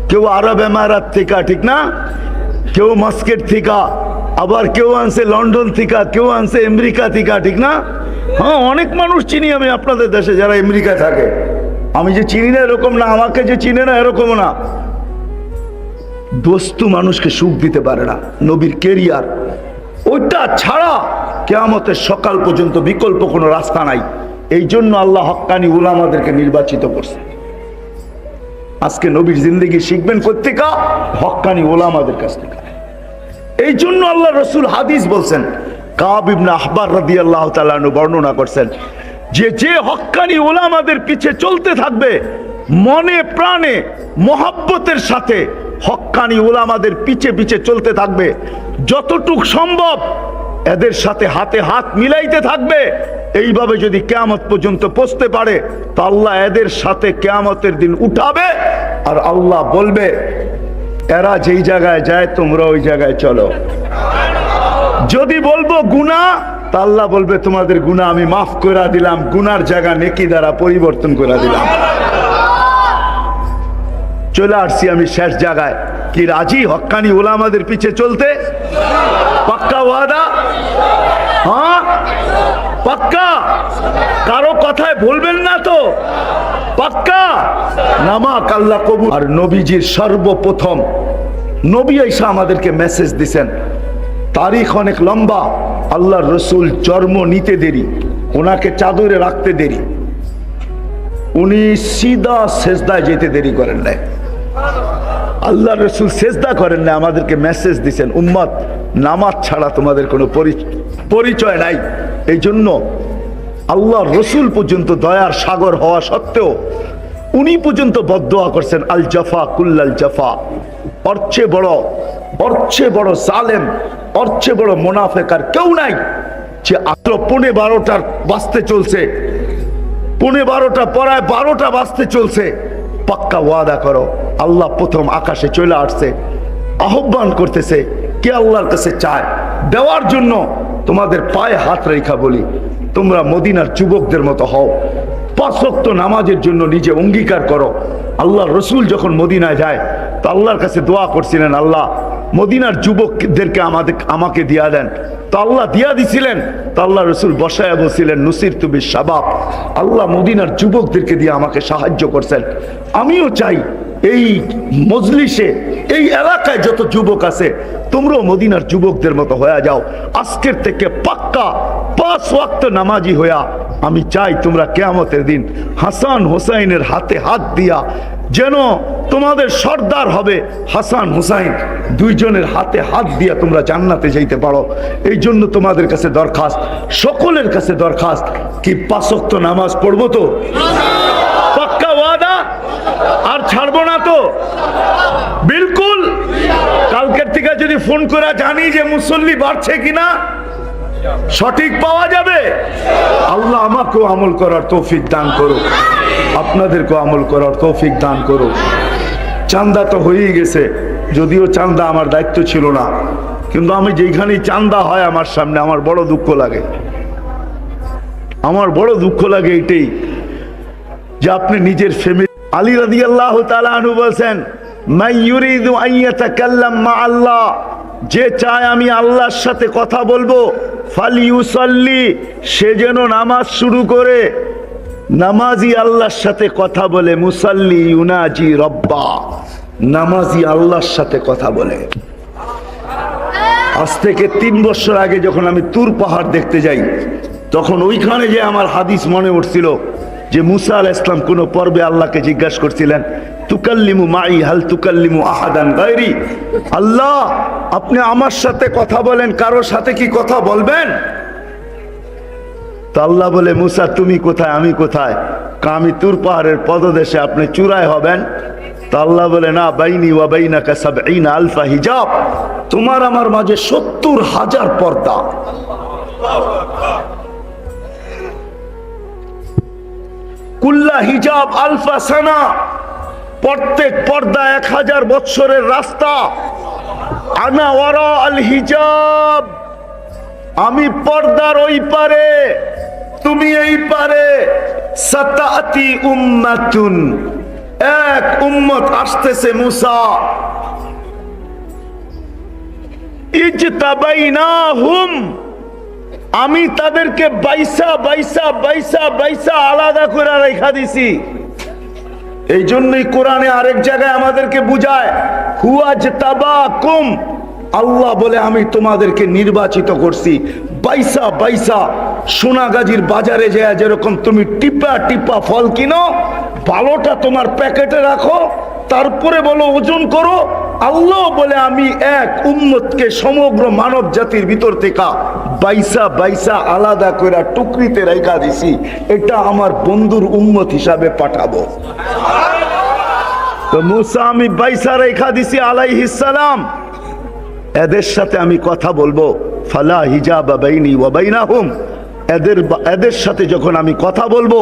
Speaker 1: কেউ আরব এমারাত থেকে, ঠিক না? কেউ মাস্কেট থেকে, আবার কেউ আনছে লন্ডন থেকে, কেউ আনছে আমেরিকা থেকে, ঠিক না? হ্যাঁ, অনেক মানুষ চিনি আমি আপনাদের দেশে যারা আমেরিকা থাকে। আমি যে চিনি না এরকম না, আমাকে যে চিনে না এরকম না। বস্তু মানুষকে সুখ দিতে পারে না, নবীর ক্যারিয়ার ওইটা ছাড়া কিয়ামতের সকাল পর্যন্ত বিকল্প কোনো রাস্তা নাই। এই জন্য আল্লাহ হক্কানি উলামাদেরকে নির্বাচিত করছে। আজকে নবীর জিন্দেগি শিখবেন কোত্থেকে? হক্কানি উলামাদের কাছ থেকে। এই জন্য আল্লাহ রসুল হাদিস বলছেন, কাব ইবনে আহবার রাদিয়াল্লাহু তাআলা আনহু বর্ণনা করছেন যে যে হক্কানি উলামাদের পিছে চলতে থাকবে, মনে প্রাণে মহব্বতের সাথে হক্কানি উলামাদের পিছে পিছে চলতে থাকবে, যতটুক সম্ভব এদের সাথে হাতে হাত মিলাইতে থাকবে, এইভাবে যদি কিয়ামত পর্যন্ত পৌঁছতে পারে তো আল্লাহ এদের সাথে কিয়ামতের দিন উঠাবে। আর আল্লাহ বলবে, এরা যেই জায়গায় যায় তোমরা ওই জায়গায় চলো। যদি বলবো গুনাহ, তা আল্লাহ বলবে তোমাদের গুনাহ আমি মাফ করে দিলাম, গুনার জায়গা নেকি দ্বারা পরিবর্তন করে দিলাম। চলে আসছি আমি শেষ জায়গায়। কি রাজি হক্কানি ওলামাদের পিছে চলতে? পাক্কা ওয়াদা? হ্যাঁ পাক্কা? কারো কথায় বলবেন না তো? পাক্কা? নামাক আল্লাহ কবুল। আর নবীজির সর্বপ্রথম নবী আইসা আমাদেরকে মেসেজ দিছেন, তারিখ অনেক লম্বা। আল্লাহর রসুল জন্ম নিতে দেরি, ওনাকে চাদরে রাখতে দেরি, উনি সিধা সেজদায় যেতে দেরি করেন নাই। আল্লাহ রসুল সেজদা করেন না, আমাদেরকে মেসেজ দিছেন উম্মত নামাজ ছাড়া তোমাদের কোনো পরিচয় নাই। এই জন্য আল্লাহ রসুল পর্যন্ত দয়ার সাগর হওয়া সত্ত্বেও উনি পর্যন্ত বদদোয়া করছেন, আল জাফা কুল্লাল জাফা। অর্চে বড় জালেম, অর্চে বড় মুনাফিক আর কেউ নাই যে আত্র 12:15 বাজতে চলছে, 12:15 পড়ায় 12টা বাজতে চলছে। পাক্কা ওয়াদা করো। আল্লাহ প্রথম আকাশে চলে আসছে, আহ্বান করতেছে, কে আল্লাহর কাছে চায় দেওয়ার জন্য। তোমাদের পায়ে হাত রেখা বলি, তোমরা মদিনার যুবকদের মতো হও, 5 ওয়াক্ত নামাজের জন্য নিজে অঙ্গীকার করো। আল্লাহ রসুল যখন মদিনায় যায় তো আল্লাহর কাছে দোয়া করছিলেন, আল্লাহ মদিনার যুবকদেরকে আমাকে দিয়া দেন। তো আল্লাহ দিয়া দিছিলেন। তো আল্লাহ রসুল বসায় বলছিলেন, নুসির তুমি শাবাব, আল্লাহ মদিনার যুবকদেরকে দিয়ে আমাকে সাহায্য করছেন। আমিও চাই এই মজলিসে, এই এলাকায় যত যুবক আছে তোমরাও মদিনার যুবকদের মতো হয়ে যাও। আজকের থেকে পাক্কা 5 ওয়াক্ত নামাজি হইয়া আমি চাই তোমরা কিয়ামতের দিন হাসান হোসাইনের হাতে হাত দিয়া, যেন তোমাদের সর্দার হবে হাসান হুসাইন, দুইজনের হাতে হাত দিয়া তোমরা জান্নাতে যাইতে পারো। এই জন্য তোমাদের কাছে দরখাস্ত, সকলের কাছে দরখাস্ত, কি 5 ওয়াক্ত নামাজ পড়বো তো? পাক্কা ওয়াদা? আর ছাড়বো না তো? বিলকুল। কালকের থেকে যদি ফোন করে জানি যে মুসল্লি বাড়ছে কিনা, সঠিক পাওয়া যাবে। আল্লাহ আমাকেও আমল করার তৌফিক দান করো, আপনাদেরকেও আমল করার তৌফিক দান করো। চান্দা তো হয়েই গেছে, যদিও চান্দা আমার দায়িত্ব ছিল না, কিন্তু আমি যেখানেই চান্দা হয় আমার সামনে আমার বড় দুঃখ লাগে। আমার বড় দুঃখ লাগে এটাই যে আপনি নিজের ফ্যামিলি। আলী রাদিয়াল্লাহু তাআলা আনহু বলেন, মান ইউরিদু আন ইয়াতাকাল্লাম মা আল্লাহ, যে চায় আমি আল্লাহর সাথে কথা বলবো, ফালিউসাল্লি, সে যেন নামাজ শুরু করে। নামাজি আল্লাহর সাথে কথা বলে, মুসাল্লি ইউনাজি রব্বা, নামাজি আল্লাহর সাথে কথা বলে। আজ থেকে 3 বছর আগে যখন আমি তুর পাহাড় দেখতে যাই, তখন ওইখানে যে আমার হাদিস মনে উঠছিল যে মুসা আলাইহিস সালাম কোন পর্বে আল্লাহকে জিজ্ঞাসা করছিলেন, তুকাল্লিমু মাই হাল তুকাল্লিমু আহাদান গায়রি, আল্লাহ আপনি আমার সাথে কথা বলেন, কারোর সাথে কি কথা বলবেন? তো আল্লাহ বলে, মুসা তুমি কোথায়, আমি কোথায়? আমি তুর পাহাড়ের পদদেশে, আপনি চূড়ায় হবেন। তো আল্লাহ বলে, না, বাইনি ওয়া বাইনাকা ৭০ আলফা হিজাব, তোমার আমার মাঝে ৭০,০০০ পর্দা। কুল্লা হিজাব আলফা সানা, প্রত্যেক পর্দা 1000 বৎসরের রাস্তা। আনা ওয়ারা আল হিজাব, আমি পর্দার ওই পারে, তুমি এই পারে। সাতাতি উম্মাতুন, এক উম্মত আসতেছে মুসা, ইজতাবাইনাহুম, আমি তাদেরকে বাইসা বাইসা বাইসা বাইসা আলাদা করে রেখা দিছি। এই জন্যই কোরআনে আরেক জায়গায় আমাদেরকে বুঝায়, হুয়াজতাবাকুম, আল্লাহ বলে আমি তোমাদেরকে নির্বাচিত করছি বাইসা বাইসা। সোনাগাজীর বাজারে যায় যেরকম তুমি টিপা টিপা ফল কিনো, ভালোটা তোমার প্যাকেটে রাখো, তারপরে বলো ওজন করো। আল্লাহ বলে আমি এক উম্মতকে সমগ্র মানব জাতির ভিতর থেকে বাইসা বাইসা আলাদা করে টুকরিতে রেখা দিছি, এটা আমার বন্ধুর উম্মত হিসাবে পাঠাবো। তো মুসা আমি বাইসা রেখা দিছি আলাইহিস সালাম, এদের সাথে আমি কথা বলবো। ফালা হিজাবা বাইনি ওয়া বাইনাহুম, এদের সাথে যখন আমি কথা বলবো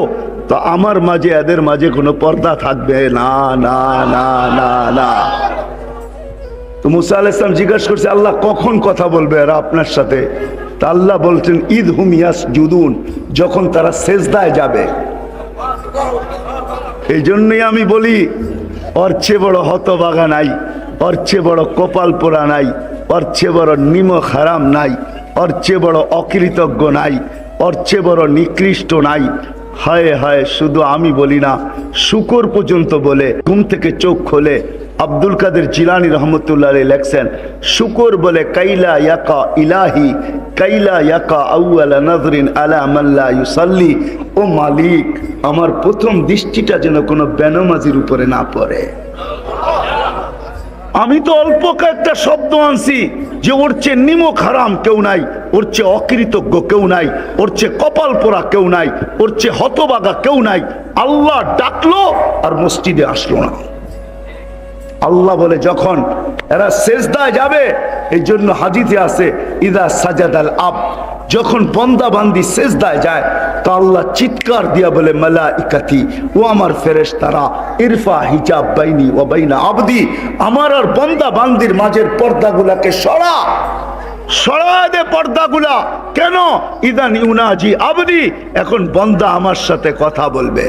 Speaker 1: তো আমার মাঝে এদের মাঝে কোনো পর্দা থাকবে না, না না না না। তো মুসা আলাইহিস সালাম জিজ্ঞাসা করছে, আল্লাহ কখন কথা বলবে এরা আপনার সাথে? তা আল্লাহ বলছেন, ঈদ হুম ইয়াসজুদুন, যখন তারা সেজদায় যাবে। এই জন্যই আমি বলি, ওর চেয়ে বড় হতভাগা নাই, ওর চেয়ে বড় কপাল পোড়া নাই, ওর চেয়ে বড় নিমক হারাম নাই, ওর চেয়ে বড় অকৃতজ্ঞ নাই, ওর চেয়ে বড় নিকৃষ্ট নাই। হায় হায়, শুধু আমি বলি না, শুকর পর্যন্ত বলে ঘুম থেকে চোখ খোলে। আব্দুল কাদের জিলানী রহমতুল্লাহ আলাইহি লেখছেন, শুকর বলে কাইলা ইয়াকা ইলাহি কাইলা ইয়াকা আউয়ালা নাযরিন আলা মান লা ইউসাল্লি। ও মালিক, আমার প্রথম দৃষ্টিটা যেন কোনো বেনামাজির উপরে না পড়ে। আমি তো অল্প কয়েকটা শব্দ আনছি যে ওর চেয়ে নিমক হারাম কেউ নাই, ওর চেয়ে অকৃতজ্ঞ কেউ নাই, ওর চেয়ে কপাল পোড়া কেউ নাই, ওর চেয়ে হতবাগা কেউ নাই। আল্লাহ ডাকলো আর মসজিদে আসলো না। আল্লাহ বলে যখন এরা সেজদায় যাবে, এই জন্য হাদিসে আছে ইদা সাজাদাল আব, যখন বান্দা বান্দি সেজদায় যায় তো আল্লাহ চিৎকার দিয়া বলে মালাইকাতি, ও আমার ফেরেশতারা, ইরফা হিজাব বাইনি ওয়া বাইনা আবদি, আমার আর বান্দা বান্দির মাঝের পর্দাগুলাকে সরা দে পর্দাগুলা। কেন? ইদান ইউনাজি আবদি, এখন বান্দা আমার সাথে কথা বলবে।